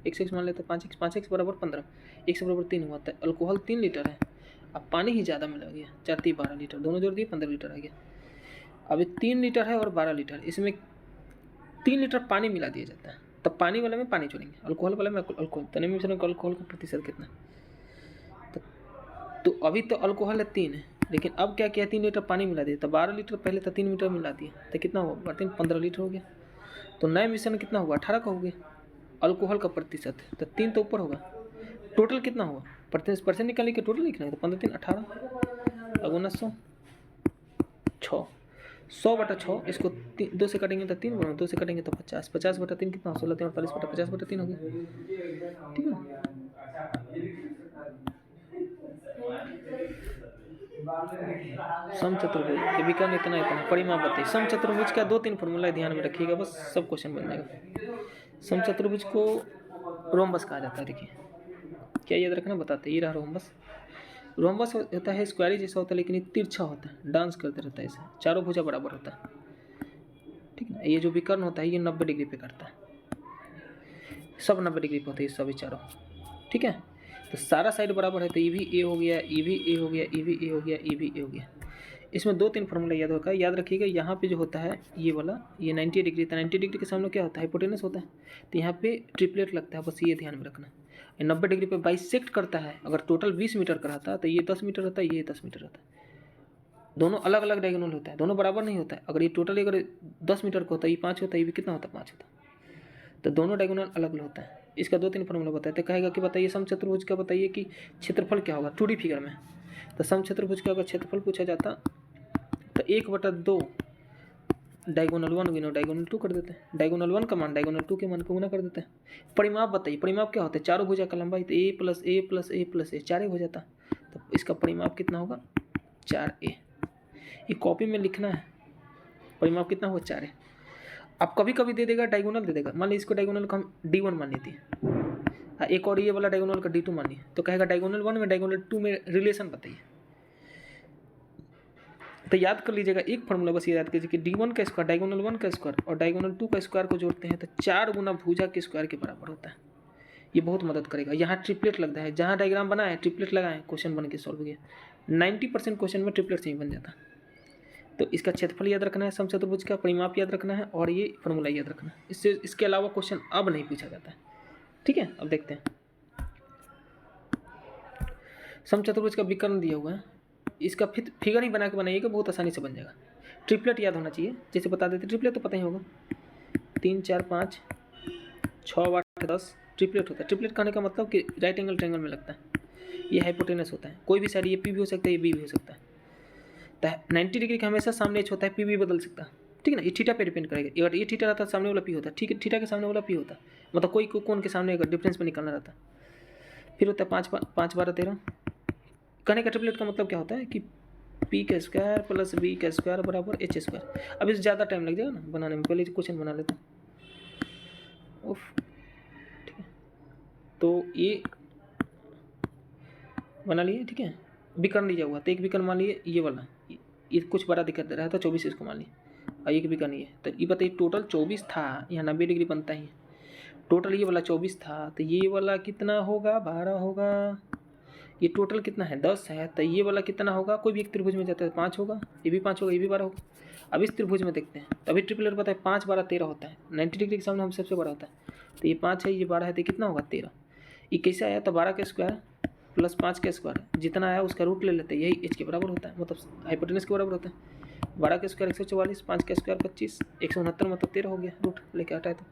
x मान लेते हैं 5x, 5x बराबर 15, x बराबर 3 हुआ। तो अल्कोहल 3 लीटर है, अब पानी ही ज़्यादा मिला गया, 4 3 12 लीटर, दोनों जोड़ दिए 15 लीटर आ गया। अभी 3 लीटर है और 12 लीटर, इसमें 3 लीटर पानी मिला दिया जाता है, तब पानी वाले में पानी जोड़ेंगे, अल्कोहल वाले में अल्कोहल, तने में अल्कोहल का प्रतिशत कितना। तो अभी तो अल्कोहल है 3 है, लेकिन अब क्या किया 3 लीटर पानी मिला दिया, तो 12 लीटर पहले तो 3 लीटर मिला दिया, तो कितना हुआ 15 लीटर हो गया। तो नए मिश्रण कितना हुआ 18 का हो गया अल्कोहल का प्रतिशत, तो 3 तो ऊपर होगा। टोटल कितना हुआ परसेंट निकालने के, टोटल लिखना है, तो 15 3 18 अब 1900 6, 100/6 इसको 2 से काटेंगे तो 3 बना, 2 से काटेंगे तो 50, 50/3 कितना, 16 3 48 बटा 50/3 हो गया, ठीक है ना। समचतुर्भुज के विकर्ण इतना इतना, परिमाप बताइए। समचतुर्भुज का 2-3 फॉर्मूला ध्यान में रखिएगा, बस सब क्वेश्चन बन जाएगा। समचतुर्भुज को रोम्बस कहा जाता है। देखिए क्या याद रखना बताते, ये रहा रोम्बस। रोम्बस होता है स्क्वायर जैसा होता है, लेकिन ये तिरछा होता है, डांस करते रहता है, इसे चारों भुजा बराबर होता है, ठीक है। ये जो विकर्ण होता है ये 90 डिग्री पे करता है, सब 90 डिग्री पे होते हैं सभी चारों, ठीक है। तो सारा साइड बराबर है, तो ये भी ए हो गया, ये भी ए हो गया, ये भी ए हो गया, ये भी ए हो गया। इसमें 2-3 फॉर्मूला याद होगा, याद रखिएगा। यहाँ पे जो होता है ये वाला, ये 90 डिग्री था, 90 डिग्री के सामने क्या होता है, हाइपोटेनस होता है, तो यहाँ पे ट्रिपलेट लगता है, बस ये ध्यान में रखना। 90 डिग्री पे बाइसेक्ट करता है। अगर टोटल 20 मीटर का रहता तो ये 10 मीटर रहता है, ये 10 मीटर रहता है। दोनों अलग अलग डायगोनल होता है, दोनों बराबर नहीं होता है। अगर ये टोटल अगर 10 मीटर का होता है, ये 5 होता है, ये भी कितना होता है, 5 होता है, तो दोनों डायगोनल अलग अलग होता है। इसका 2-3 फॉर्मूला बताते, कहेगा कि बताइए समचतुर्भुज का, बताइए कि क्षेत्रफल क्या होगा 2D फिगर में। तो समचतुर्भुज का अगर क्षेत्रफल पूछा जाता तो 1/2 डायगोनल 1 गुना डायगोनल 2 कर देते हैं। डायगोनल 1 का मान डायगोनल 2 के मान को गुना कर देते हैं। परिमाप बताइए, परिमाप क्या होता है, चारों भुजा का लंबाई, तो a + a + a + a 4 हो जाता, तो इसका परिमाप कितना होगा, 4a। ये कॉपी में लिखना है, परिमाप कितना होगा, 4a। अब कभी कभी दे देगा डायगोनल दे देगा, मान लीजिए इसको डायगोनल को हम D1 मान लेते हैं, एक और ये वाला डायगोनल का D2 मानिए, तो कहेगा डायगोनल 1 में डायगोनल 2 में रिलेशन बताइए। तो याद कर लीजिएगा, एक फॉर्मूला बस ये याद कीजिए कि D1 का स्क्वायर डायगोनल 1 का स्क्वायर और डायगोनल 2 का स्क्वायर को जोड़ते हैं तो 4 गुना भुजा के स्क्वायर के बराबर होता है। ये बहुत मदद करेगा। यहाँ ट्रिपलेट लगता है, जहाँ डायग्राम बना है ट्रिपलेट लगाएं, क्वेश्चन बन के सॉल्व हो गया। 90% क्वेश्चन में ट्रिपलेट से ही बन जाता। तो इसका क्षेत्रफल याद रखना है, समचतुर्भुज का परिमाप याद रखना है, और ये फॉर्मूला याद रखना है। इससे इसके अलावा क्वेश्चन अब नहीं पूछा जाता है, ठीक है। अब देखते हैं, समचतुर्भुज का विकर्ण दिया हुआ है, इसका फिगर ही बना के बनाइएगा, बहुत आसानी से बन जाएगा। ट्रिपलेट याद होना चाहिए, जैसे बता देते, ट्रिपलेट तो पता ही होगा, 3 4 5 6 8 10 ट्रिपलेट होता है। ट्रिपलेट कहने का मतलब कि राइट एंगल ट्रायंगल में लगता है, ये हाइपोटेनस होता है। कोई भी साइड, ये पी भी हो सकता है, ये बी भी हो सकता है। तो 90 डिग्री का हमेशा सामने एच होता है, पी भी बदल सकता है, ठीक है ना। ये थीटा पे डिपेंड करेगा, अगर ये थीटा रहता है सामने वाला पी होता है, ठीक है, थीटा के सामने वाला पी होता है, मतलब कोई कोण के सामने अगर डिफरेंस में निकालना रहता है। फिर होता है 5 12 13। कहने का ट्रिपलेट का मतलब क्या होता है कि पी का स्क्वायर प्लस बी का स्क्वायर बराबर एच स्क्वायर। अब इस ज़्यादा टाइम लग जाएगा ना बनाने में, पहले क्वेश्चन बना लेते हैं। उफ, ठीक है, तो ये बना लिए, ठीक है। विकर्ण लिया हुआ, तो एक विकर्ण मान लिए ये वाला, ये कुछ बड़ा दिक्कत दे रहा है, तो 24 इसको मान लिए, और एक विकर्ण ये, तो ये बताइए टोटल 24 था, यहाँ 90 डिग्री बनता ही, टोटल ये वाला 24 था, तो ये वाला कितना होगा, 12 होगा। ये टोटल कितना है, 10 है, तो ये वाला कितना होगा, कोई भी एक त्रिभुज में जाता है 5 होगा, ये भी 5 होगा, ये भी 12 होगा। अब इस त्रिभुज में देखते हैं, तो अभी ट्रिपलेट पता है 5 12 13 होता है, 90 डिग्री के सामने हम सबसे बड़ा होता है, तो ये 5 है, ये 12 है, तो कितना होगा 13। ये कैसे आया, तो 12 का स्क्वायर प्लस 5 का स्क्वायर, जितना आया उसका रूट ले लेते हैं, यही एच के बराबर होता है, मतलब हाइपोटेनस के बराबर होता है। 12 का स्क्वायर 144, 5 का स्क्वायर 25, 169 मतलब 13 हो गया, रूट लेके हटाए तो।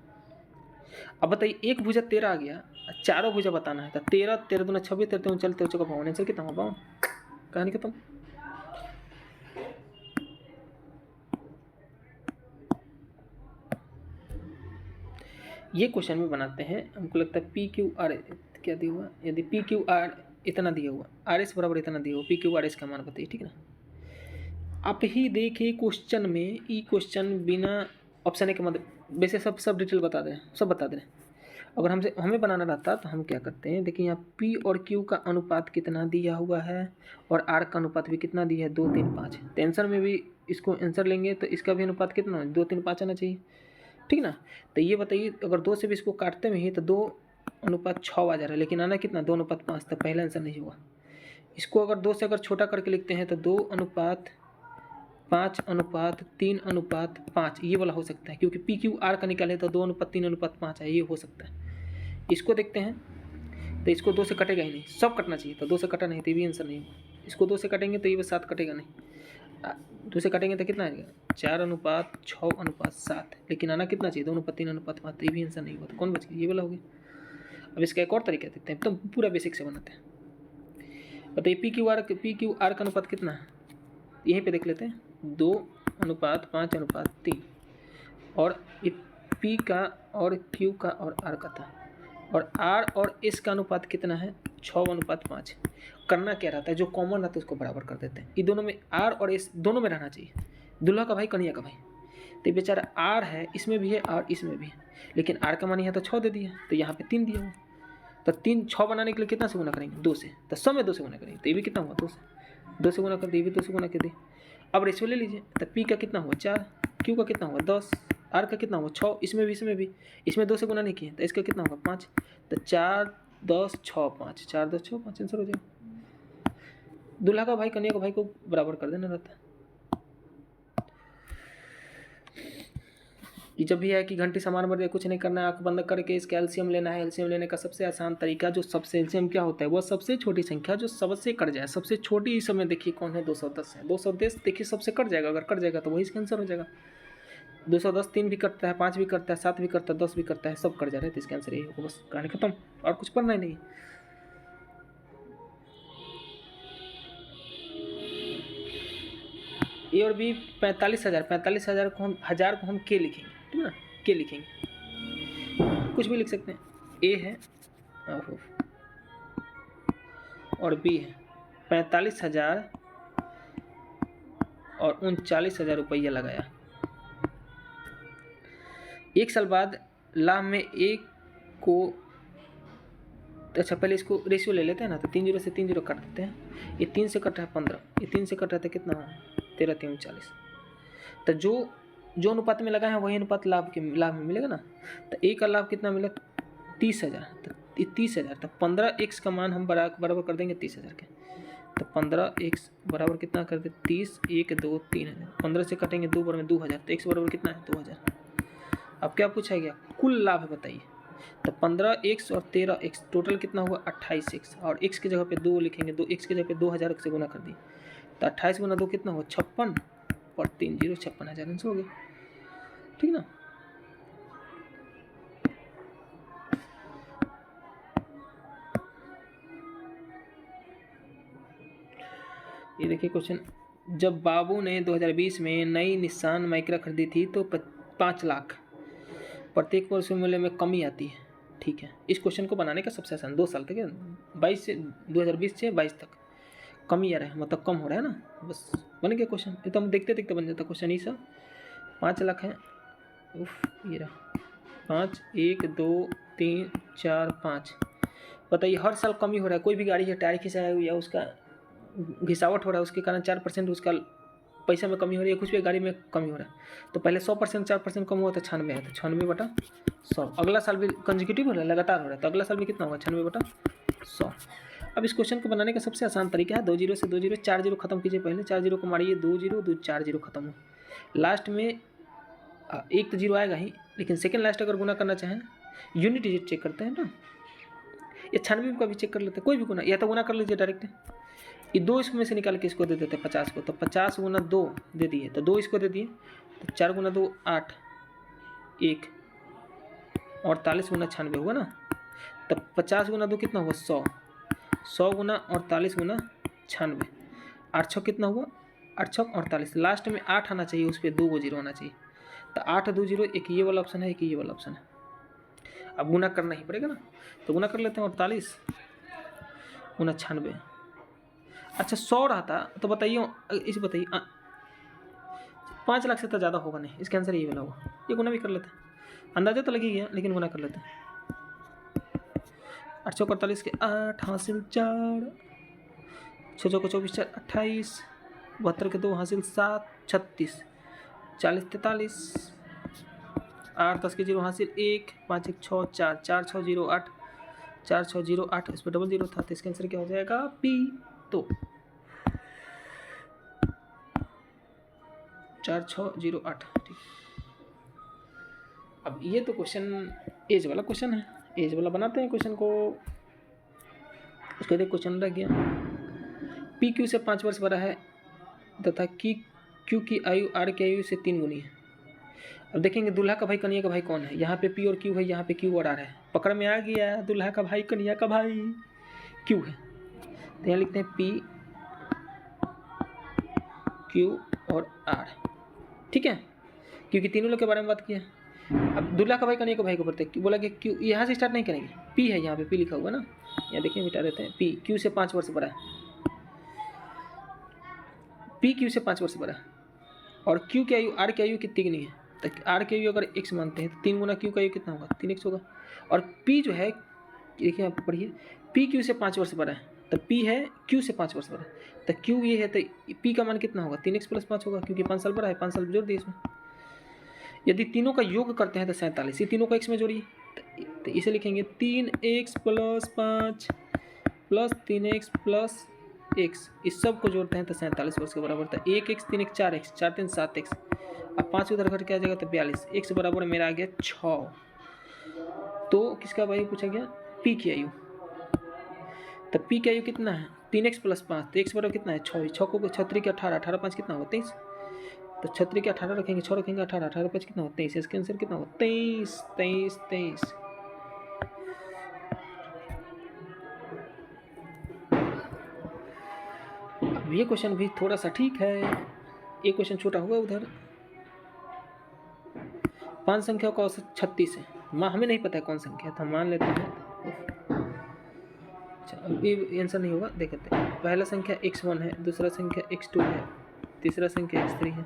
अब बताइए एक भुजा 13 आ गया, चारों भुजा बताना है, तो 13 13 दूना 26 13 13 13 चौका 52, आंसर कितना होगा, कहानी खत्म। ये क्वेश्चन में बनाते हैं, हमको लगता है पी क्यू आर क्या दिया हुआ, यदि पी क्यू आर इतना दिया हुआ, आर एस बराबर इतना दिया हुआ, पी क्यू आर एस का मान बताइए, ठीक है ना। आप ही देखिए क्वेश्चन में, ई क्वेश्चन बिना ऑप्शन ए के मतलब वैसे सब डिटेल बता दे रहे हैं, सब बता दे रहे हैं। अगर हमें बनाना रहता तो हम क्या करते हैं, देखिए यहाँ P और Q का अनुपात कितना दिया हुआ है और R का अनुपात भी कितना दिया है, 2 3 5। तो आंसर में भी इसको आंसर लेंगे तो इसका भी अनुपात कितना है, 2 3 5 आना चाहिए, ठीक ना। तो ये बताइए अगर 2 से भी इसको काटते में ही तो 2:6 आ जा रहा है, लेकिन आना कितना 2:5, तो पहला आंसर नहीं हुआ। इसको अगर 2 से अगर छोटा करके लिखते हैं तो 2:5:3:5 ये वाला हो सकता है, क्योंकि पी क्यू आर का निकाले तो 2:3:5 है, ये हो सकता है। इसको देखते हैं तो इसको 2 से कटेगा ही नहीं, सब कटना चाहिए, तो 2 से कटा नहीं तो ये भी आंसर नहीं होगा। इसको 2 से काटेंगे तो ये 7 कटेगा नहीं, 2 से काटेंगे तो कितना आएगा, 4:6:7, लेकिन आना कितना चाहिए 2:3:5, तो ये भी आंसर नहीं हुआ, तो कौन बच गया, ये वाला हो गया। अब इसका एक और तरीका देखते हैं, तो पूरा बेसिक से बनाते हैं। बताइए पी क्यू आर का अनुपात कितना है, यहीं पे देख लेते हैं। 2:5:3 और ये P का और Q का और R का था, और R और S का अनुपात कितना है 6:5। करना क्या रहता है, जो कॉमन रहता है उसको बराबर कर देते हैं। ये दोनों में R और S दोनों में रहना चाहिए, दूल्हा का भाई कन्या का भाई। तो बेचारा R है, इसमें भी है और इसमें भी है, लेकिन R का मान यहाँ तो 6 दे दिया, तो यहाँ पे 3 दिया हुआ, तो 6 बनाने के लिए कितना से गुना करेंगे 2 से, तो सब में 2 से गुना करेंगे, तो ये भी कितना हुआ 2 से गुना कर दिए, ये भी 2 से गुना कर दिए। अब रेशियो ले लीजिए, तो P का कितना हुआ 4, Q का कितना हुआ 10, R का कितना हुआ 6, इसमें भी इसमें 2 से गुना नहीं किए, तो इसका कितना होगा 5, तो 4 10 6 5, 4 10 6 5 आंसर हो जाएगा। दूल्हा का भाई कन्या का भाई को बराबर कर देना रहता है। ये जब भी है कि घंटी समान बढ़ जाए, कुछ नहीं करना है, आंख बंद करके इसका एलसीएम लेना है। एलसीएम लेने का सबसे आसान तरीका, जो सबसे एलसीएम क्या होता है, वो सबसे छोटी संख्या जो सबसे कट जाए। सबसे छोटी इस समय देखिए कौन है 210 है, 210 देखिए सबसे कट जाएगा, अगर कट जाएगा तो वही इसका आंसर हो जाएगा। 210 3 भी करता है, 5 भी करता है, 7 भी करता है, 10 भी करता है, सब कट जा रहे हैं, तो इसका आंसर यही होगा। बस कहानी खत्म, और कुछ पढ़ना ही नहीं। ए और बी 45,000 को हम के लिखेंगे, ठीक है ना, के लिखेंगे, कुछ भी लिख सकते हैं। ए है और बी है, 45,000 और 39,000 रुपया लगाया। 1 साल बाद लाभ में एक को, अच्छा पहले इसको रेशियो ले लेते हैं ना, तो 3 जीरो से 3 जीरो काट देते हैं। ये 3 से कट रहा है 15, ये 3 से कट रहा था कितना हो 13 3 40, तो जो अनुपात में लगा है वही अनुपात लाभ में मिलेगा ना। तो ए का लाभ कितना मिला 30,000, तो ये 30,000, तो 15x का मान हम बराबर कर देंगे 30,000 के, तो 15x बराबर कितना कर दे 30, 1 2 3,000, 15 से कटेंगे 2 बराबर 2,000, तो x बराबर कितना है 2,000। अब क्या पूछा गया, कुल लाभ है बताइए, तो 15x और 13x टोटल कितना हुआ 28x, और x की जगह पे 2 लिखेंगे, 2x की जगह पे 2,000 से गुना कर दिए, तो 28 गुना 2 कितना हुआ 56, और 3 0 56,000 आंसर हो गया, ठीक ना। ये देखिए क्वेश्चन, जब बाबू ने 2020 में नई निस्सान माइक्रा खरीदी थी तो 5 लाख, प्रत्येक वर्ष मूल्य में कमी आती है, ठीक है। इस क्वेश्चन को बनाने का सबसे आसान 2 साल तक है, 22 से 2020 से 22 तक कमी आ रहा है, मतलब कम हो रहा है ना, बस बन गया क्वेश्चन। ये तो हम देखते देखते बन जाता क्वेश्चन। ही सब 5 लाख है, ये रहा 5 1 2 3 4 5। बताइए हर साल कमी हो रहा है, कोई भी गाड़ी है टायर खिंचाया या उसका घिसावट हो रहा है, उसके कारण 4% उसका पैसा में कमी हो रही है, कुछ भी गाड़ी में कमी हो रहा है, तो पहले 100% 4% कम हुआ तो 96 है, तो 96/100। अगला साल भी कंजिक्यूटिव हो रहा है, लगातार हो रहा है, तो अगला साल भी कितना होगा 96/100। अब इस क्वेश्चन को बनाने का सबसे आसान तरीका है 2 जीरो से 2 जीरो 4 जीरो खत्म कीजिए, पहले 4 जीरो को मारिए, 2 जीरो 2 4 जीरो खत्म हो, लास्ट में एक तो जीरो आएगा ही, लेकिन सेकेंड लास्ट अगर गुना करना चाहें यूनिट डिजिट चेक करते हैं ना, या 96 का भी चेक कर लेते हैं, कोई भी गुना, या तो गुना कर लीजिए डायरेक्ट, ये 2 इसमें से निकाल के इसको दे देते हैं 50 को, तो 50 गुना 2 दे दिए, तो 2 इसको दे दिए, तो 4 गुना 2 8 1 और 48 गुना 96 हुआ ना, तो 50 गुना 2 कितना हुआ 100, 100 गुना 48 गुना 96, 8 छः कितना हुआ 8 छः 48, लास्ट में 8 आना चाहिए, उस पर 2 को जीरो आना चाहिए, तो 8 2 जीरो, एक ये वाला ऑप्शन है, एक ये वाला ऑप्शन है। अब गुना करना ही पड़ेगा ना, तो गुना कर लेते हैं 48 गुना 96। अच्छा 100 रहा था, तो बताइए इसे बताइए 5 लाख से तो ज़्यादा होगा नहीं, इसका आंसर ये वाला होगा। ये गुना भी कर लेते हैं, अंदाजा तो लगी गया, लेकिन गुना कर लेते हैं। 8 चौक 48 के 8 हासिल 4, 6 चौक 24 4 28, 72 के 2 हासिल 7 36, 40 43, 8 10 के 0 हासिल 1, 5 1 6 4, 4 6 0 8, 4 6 0 8, इस पर डबल जीरो था, तो इसका आंसर क्या हो जाएगा पी। तो 4 6 0 8, ठीक। अब ये तो क्वेश्चन एज वाला क्वेश्चन है, एज वाला बनाते हैं क्वेश्चन को। उसके बाद क्वेश्चन रह गया, पी क्यू से 5 वर्ष बड़ा है तथा क्यू की आयु आर की आयु से 3 गुनी है। अब देखेंगे दूल्हा का भाई कन्या का भाई कौन है, यहाँ पे पी और क्यू है, यहाँ पे क्यू और आर है, पकड़ में आ गया, दूल्हा का भाई कन्या का भाई क्यू है, तो यहाँ लिखते हैं पी क्यू और आर, ठीक है, क्योंकि तीनों लोग के बारे में बात किया। अब दूल्हा का भाई कन्हैया का भाई को पढ़ते बोला कि क्यू यहाँ से स्टार्ट नहीं करेंगे, पी है यहाँ पे, पी लिखा हुआ ना, यहाँ देखिए मिटा देते हैं, पी क्यू से 5 वर्ष बड़ा है, पी क्यू से 5 वर्ष बड़ा है, और क्यू की आयु आर की आयु कितनी नहीं है, तो आर की आयु अगर x मानते हैं तो 3 गुना क्यू का आयु कितना होगा, 3x होगा। और p जो है, देखिए आप पढ़िए, p क्यू से 5 वर्ष बड़ा है, तो p है q से 5 वर्ष बड़ा है, तो q ये है, तो p का मान कितना होगा, 3x + 5 होगा, क्योंकि 5 साल बड़ा है, 5 साल जोड़ दिए इसमें। यदि तीनों का योग करते हैं तो 47, ये तीनों का x में जोड़िए, तो इसे लिखेंगे 3x + 5 + 3x + x, इस सब को जोड़ते हैं तो 47 वर्ष के बराबर था। 1x 3x 4x 4 3 7x, अब 5 उधर घट के आ जाएगा तो 42, x बराबर मेरा आ गया 6। तो किसका भाई पूछा गया, p की आयु, तो p की आयु कितना है, 3x + 5, तो x बराबर कितना है 6, 6 को 6 3 के 18, 18 5 कितना होगा 23, तो 6 3 के 18 रखेंगे, 6 रखेंगे 18, 18 5 कितना होगा 23, इसका आंसर कितना होगा 23 23 23। अब ये क्वेश्चन भी थोड़ा सा ठीक है, एक क्वेश्चन छोटा हुआ उधर। 5 संख्या का औसत 36 है, माँ हमें नहीं पता है कौन संख्या, तो हम मान लेते हैं। अच्छा, अब ये आंसर नहीं होगा, देखते हैं। पहला संख्या x1 है, दूसरा संख्या x2 है, तीसरा संख्या x3 है,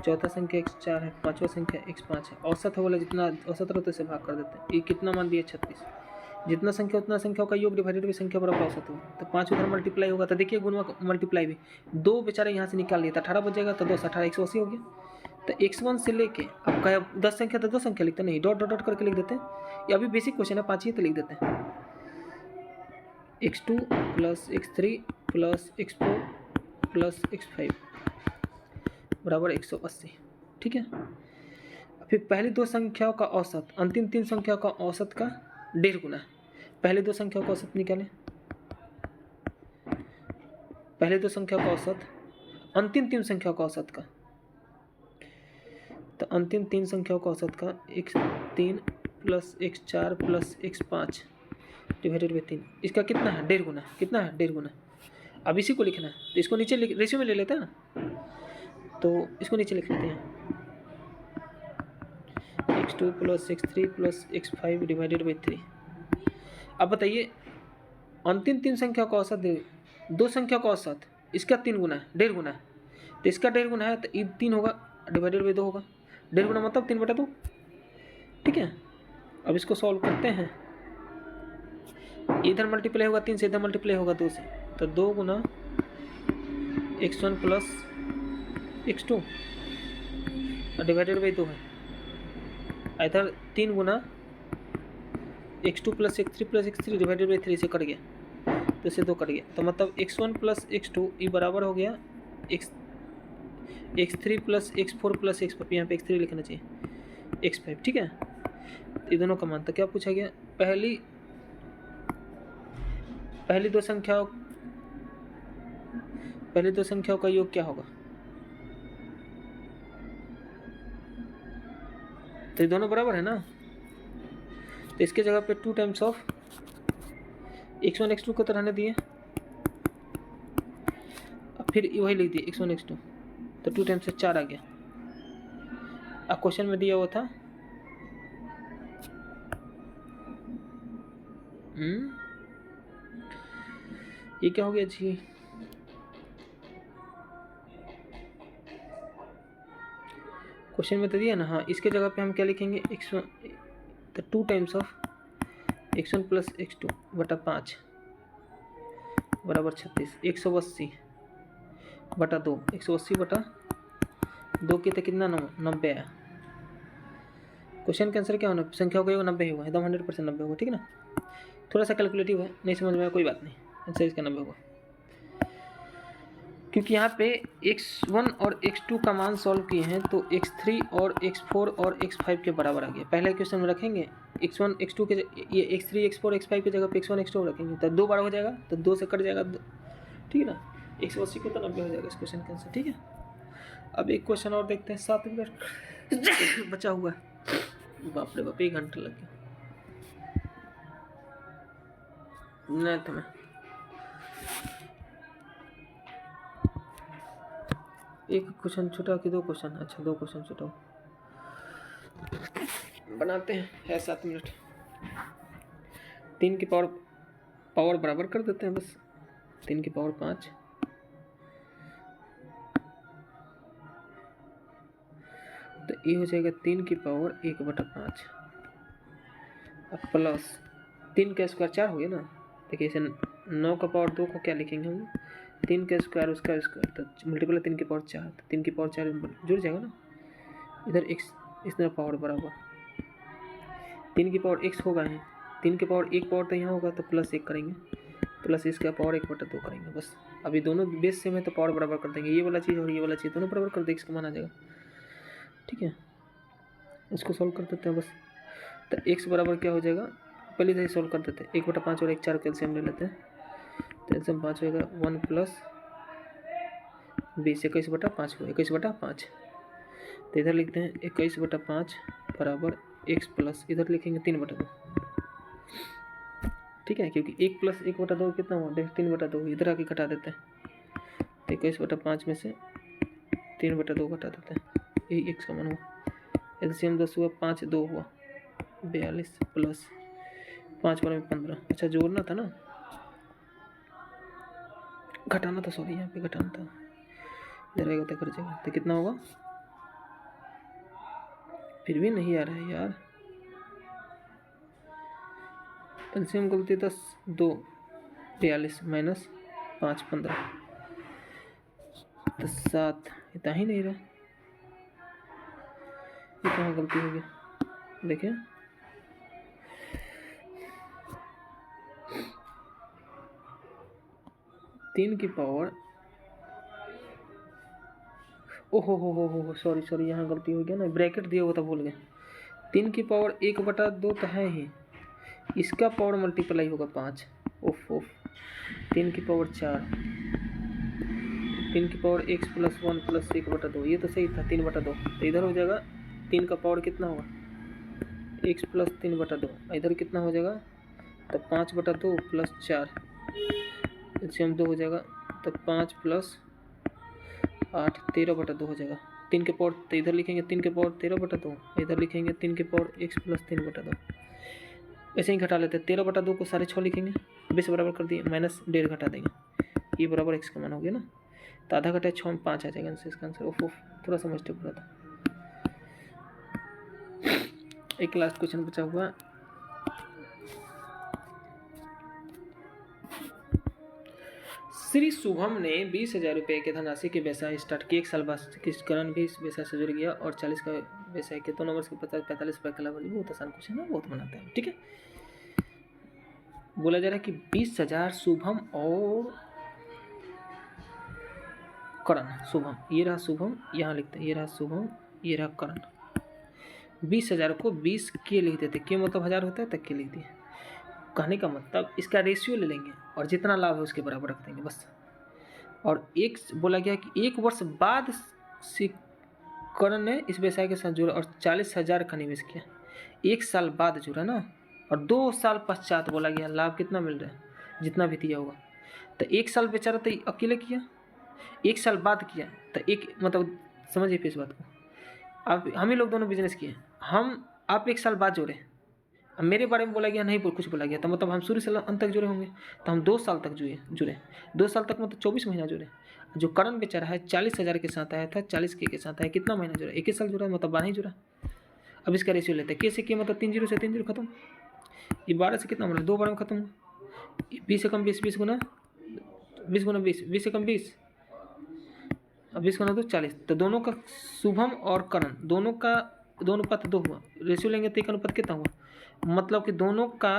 चौथा संख्या x4 है, पांचवा संख्या x5 है। औसत है बोला, जितना औसत रहता है उसे भाग कर देते हैं। ये कितना मान दिया 36, जितना संख्या उतना संख्याओं का योग डिवाइडेड बाई संख्या बराबर औसत होगा, तो 5 उधर मल्टीप्लाई होगा, तो देखिए गुणा मल्टीप्लाई भी, 2 बेचारे यहाँ से निकाल लिया, तो 18 बच जाएगा, तो 2 18 180 हो गया। तो x1 से लेके अब क्या 10 संख्या, तो 2 संख्या लिखते नहीं, डॉट डॉट डॉट करके लिख देते हैं, ये अभी बेसिक क्वेश्चन है, 5 ही तो लिख देते हैं, x2 + x3 + x4 + x5 बराबर 180, ठीक है। फिर पहली 2 संख्याओं का औसत अंतिम 3 संख्याओं का औसत का 1.5 गुना है। पहले 2 संख्याओं का औसत निकालें, पहले 2 संख्याओं का औसत अंतिम 3 संख्याओं का औसत का, तो अंतिम 3 संख्याओं का औसत का x3 + x4 + x5 divided by 3, इसका कितना है 1.5 गुना, कितना है 1.5 गुना। अब इसी को लिखना है, तो इसको नीचे रेशियो में ले लेते हैं ना, तो इसको नीचे लिख लेते हैं, x2 + x3 + x5 divided by 3। अब बताइए अंतिम 3 संख्या का औसत 2 संख्या का औसत, इसका 3 गुना है, 1.5 गुना है, तो इसका 1.5 गुना है, तो ये 3 होगा डिवाइडेड बाई 2 होगा, 1.5 गुना मतलब 3/2, ठीक है। अब इसको सॉल्व करते हैं, इधर मल्टीप्लाई होगा 3 से, इधर मल्टीप्लाई होगा 2 से, तो 2 गुना x1 + x2 डिवाइडेड बाई 2 है, इधर 3 गुना x2 + x3 + x3 divided by 3 से कट गया, तो इससे 2 कट गया, तो मतलब x1 + x2 ये बराबर हो गया x3 + x4 + x5, यहाँ पे x3 लिखना चाहिए, x5, ठीक है। ये दोनों का मान, तो क्या पूछा गया, पहली 2 संख्याओं का योग क्या होगा, तो ये दोनों बराबर है ना, तो इसके जगह पे 2 टाइम्स ऑफ x1 x2 को तो रहने दिए, अब फिर वही लिख दिए x1 x2, तो 2 टाइम्स से 4 आ गया। अब क्वेश्चन में दिया हुआ था ये क्या हो गया जी, क्वेश्चन में तो दिया ना, हाँ, इसके जगह पे हम क्या लिखेंगे x1, तो 2 टाइम्स ऑफ x1 + x2 बटा 5 बराबर 36, 180 बटा 2, 180 बटा 2 की तो कितना 90 आया। क्वेश्चन का आंसर क्या होना, संख्याओं का योग 90 होगा, एकदम 100% 90 होगा, ठीक है ना। थोड़ा सा कैलकुलेटिव है, नहीं समझ में कोई बात नहीं, आंसर इसका 90 होगा, क्योंकि यहाँ पे x1 और x2 का मान सॉल्व किए हैं, तो x3 और x4 और x5 के बराबर आ गया। पहले क्वेश्चन में रखेंगे x1 x2 के, ये x3 x4 x5 की जगह पे x1 x2 रखेंगे, तो 2 बार हो जाएगा, तो 2 से कट जाएगा, ठीक है ना, 180 को तो 90 हो जाएगा इस क्वेश्चन का आंसर, ठीक है। अब एक क्वेश्चन और देखते हैं, 7 मिनट बचा हुआ है, बाप रे बाप 1 घंटा लग गया, नहीं तो मैं 1 एक क्वेश्चन छूटा कि 2 क्वेश्चन? अच्छा 2 क्वेश्चन छूटा। बनाते हैं, है 7 मिनट। 3 की पावर बराबर कर देते हैं बस। 3 की पावर 5, तो ये हो जाएगा 3 की पावर 1/5 अब प्लस 3 का स्क्वायर 4 हो गया ना। देखिए इसे 9 का पावर 2 को क्या लिखेंगे हम? 3 का स्क्वायर उसका स्क्वायर, तो मल्टीपल 3 की पावर 4, तो 3 की पावर 4 जुड़ जाएगा ना। इधर x, इस तरह पावर बराबर 3 की पावर x होगा है, 3 की पावर 1 पावर तो यहाँ होगा, तो प्लस 1 करेंगे, प्लस इसका पावर 1/2 करेंगे बस। अभी दोनों बेस सेम है तो पावर बराबर कर देंगे, ये वाला चीज़ और ये वाला चीज़ दोनों बराबर कर देंगे, इसका मान आ जाएगा। ठीक है, इसको सॉल्व कर देते हैं बस। तो x बराबर क्या हो जाएगा, पहले से ही सॉल्व कर देते हैं। 1/5 और 1 4 कैल्शियम ले लेते हैं, तो एल्सियम 5 होगा 1 + 20 21/5 को 21/5। तो इधर लिखते हैं 21/5 बराबर x प्लस इधर लिखेंगे 3/2। ठीक है, क्योंकि 1 + 1/2 कितना हुआ? 3/2। इधर आके घटा देते हैं, तो 21/5 में से 3/2 घटा देते हैं, यही x का मान हुआ। एलसीएम 10 हुआ, 5 2 हुआ 42 प्लस 5 में 15। अच्छा जोड़ना था ना, घटाना था, सॉरी यहाँ पे घटाना था, इधर आएगा तो कर जाएगा। तो कितना होगा? फिर भी नहीं आ रहा है यार, एलसीएम गलती 10 2 42 माइनस 5 15, तो 7, इतना ही नहीं रहा, ये कहाँ गलती हो गई? देखिए तीन की पावर, ओहो हो सॉरी यहाँ गलती हो गया ना, ब्रैकेट दिया हुआ था भूल गए। 3 की पावर 1/2 तो है ही, इसका पावर मल्टीप्लाई होगा 5। ओफ 3 की पावर 4, 3 की पावर x + 1 + 1/2, ये तो सही था 3/2। तो इधर हो जाएगा 3 का पावर कितना होगा? x + 3/2। इधर कितना हो जाएगा? तो 5/2 + 4, एलसीएम 2 हो जाएगा, तो 5 + 8 13/2 हो जाएगा। 3 के पावर, तो इधर लिखेंगे 3 के पावर 13/2, इधर लिखेंगे 3 के पावर x + 3/2। ऐसे ही घटा लेते हैं, 13/2 को 6.5 लिखेंगे, 20 बराबर कर दिए, माइनस 1.5 घटा देंगे, ये बराबर x का मान हो गया ना। तो आधा घटा 6 में 5 आ जाएगा आंसर, इसका आंसर। ओफ थोड़ा सा मिस्टेक हो रहा था। एक लास्ट क्वेश्चन बचा हुआ, श्री शुभम ने 20,000 रुपये के धनराशि के व्यवसाय स्टार्ट किए। 1 साल बाद किस करण भी इस व्यवसाय से जुड़ गया और 40 का व्यवसाय के 2 नंबर के 45 रुपये का लाभ। बहुत आसान क्वेश्चन है, बहुत बनाते हैं। ठीक है, बोला जा रहा है कि 20,000 शुभम और करण। शुभम, ये रहा शुभम, यहाँ लिखते हैं, ये रहा शुभम, ये रहा करण। 20,000 को 20 के लिख देते, के मतलब 1000 होता है, तक के लिख दिए। कहने का मतलब इसका रेशियो ले लेंगे और जितना लाभ है उसके बराबर रख देंगे बस। और एक बोला गया कि 1 वर्ष बाद करण ने इस व्यवसाय के साथ जुड़ा और 40,000 का निवेश किया। 1 साल बाद जुड़ा ना, और 2 साल पश्चात बोला गया लाभ कितना मिल रहा है, जितना भी दिया होगा। तो 1 साल बेचारा तो अकेले किया, 1 साल बाद किया, तो एक मतलब समझिए फिर इस बात को। अब हम ही लोग दोनों बिजनेस किए, आप 1 साल बाद जुड़े, अब मेरे बारे में बोला गया नहीं कुछ बोला गया, तो मतलब हम शुरू से अंत तक जुड़े होंगे, तो हम 2 साल तक जुड़े 2 साल तक मतलब 24 महीना जुड़े। जो करण बेचारा है 40,000 के साथ आया था, 40 के साथ आया, कितना महीना जुड़ा? 21 साल जुड़ा, मतलब 12 ही जुड़ा। अब इसका रेशियो लेते हैं, कैसे किया? मतलब 3 0 से 3 0 खत्म। ये 12 से कितना बना? 2 बार में खत्म हुआ। 20 से कम 20, 20 गुना 20 गुना 20, 20 से कम 20, अब 20 गुना 2 40। तो दोनों का, शुभम और करण दोनों का 2:2 हुआ। रेशियो लेंगे तो एक अनुपात कितना हुआ? मतलब कि दोनों का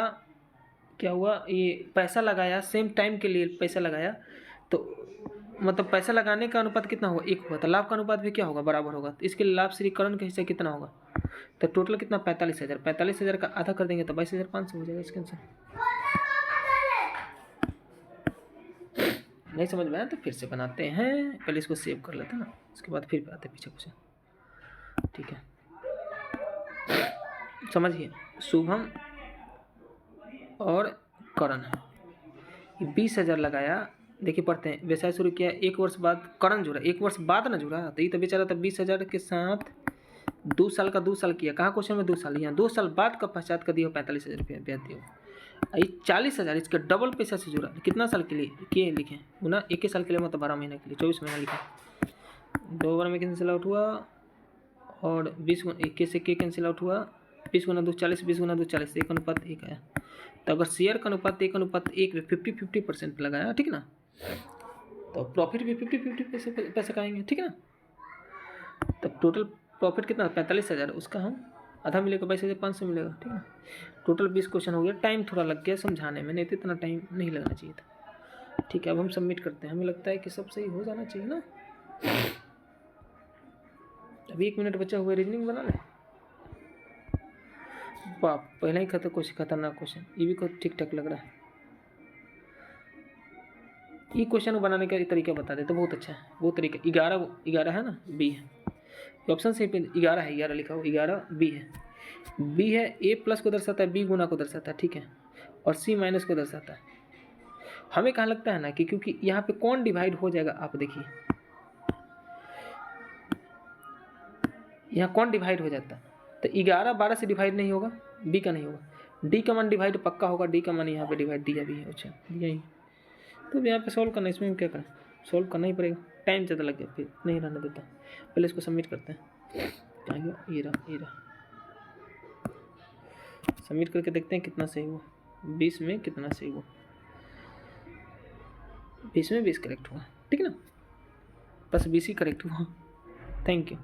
क्या हुआ, ये पैसा लगाया सेम टाइम के लिए पैसा लगाया, तो मतलब पैसा लगाने का अनुपात कितना हुआ? 1 हुआ। तो लाभ का अनुपात भी क्या होगा? बराबर होगा। तो इसके लाभ श्री करण के हिस्से कितना होगा? तो टोटल कितना? 45,000। 45,000 का आधा कर देंगे तो 22,500 हो जाएगा इसका आंसर। नहीं समझ में आया तो फिर से बनाते हैं, पहले इसको सेव कर लेते हैं ना, उसके बाद फिर आते हैं पीछे कुछ। ठीक है, समझिए, शुभम और करण 20,000 लगाया देखिए पढ़ते हैं। व्यवसाय शुरू किया 1 वर्ष बाद करण जुड़ा, 1 वर्ष बाद ना जुड़ा, तो ये तो बेचारा था 20,000 के साथ 2 साल का 2 साल किया। कहाँ क्वेश्चन में 2 साल, यहाँ 2 साल बाद का पश्चात का दिया 45,000 रुपया ब्याज दिया। ये 40,000 इसके डबल पैसा से जुड़ा, कितना साल के लिए किए लिखे ना, 21 साल के लिए, मतलब 12 महीने के लिए 24 महीना लिखे। 2 बार में कैंसिल आउट हुआ और 20 21 से के कैंसिल आउट हुआ, 20 गुना 2 40, 20 गुना 2 40, 1:1 आया। तो अगर शेयर का अनुपात 1:1 में 50-50% लगाया, ठीक ना, तो प्रॉफिट भी 50-50 पैसे का आएंगे, ठीक है ना। तब टोटल प्रॉफिट कितना 45,000, उसका हम आधा मिलेगा 22,500 मिलेगा, ठीक है। टोटल 20 क्वेश्चन हो गया। टाइम थोड़ा लग गया समझाने में, नहीं तो इतना टाइम नहीं लगना चाहिए था, ठीक है। अब हम सबमिट करते हैं, हमें लगता है कि सब सही हो जाना चाहिए ना। अभी 1 मिनट बचा हुआ, रीजनिंग बना लें। बाप, पहला ही खतरनाक क्वेश्चन, ये भी ठीक ठाक लग रहा है। ये क्वेश्चन बनाने का तरीका बता देते, बहुत अच्छा है वो तरीका। 11 है ना, बी है ऑप्शन से, 11 है, 11 लिखा हो, 11 बी है। बी है ए प्लस को दर्शाता है, बी गुना को दर्शाता है, ठीक है, और सी माइनस को दर्शाता है। हमें कहाँ लगता है ना कि क्योंकि यहाँ पे कौन डिवाइड हो जाएगा, आप देखिए यहाँ कौन डिवाइड हो जाता है, तो 11 12 से डिवाइड नहीं होगा, बी का नहीं होगा। डी का मान डिवाइड पक्का होगा, डी का मान यहाँ पे डिवाइड दिया भी है, अच्छा दिया ही। तो यहाँ पे सॉल्व करना, इसमें क्या करें, सॉल्व करना ही पड़ेगा, टाइम ज़्यादा लग गया, फिर नहीं रहने देता। पहले इसको सबमिट करते हैं। कहाँ गया, ये रहा। सबमिट करके देखते हैं कितना सही हुआ। 20 में कितना सही हुआ, 20 में 20 करेक्ट हुआ, ठीक है ना, बस 20 ही करेक्ट हुआ। Thank you.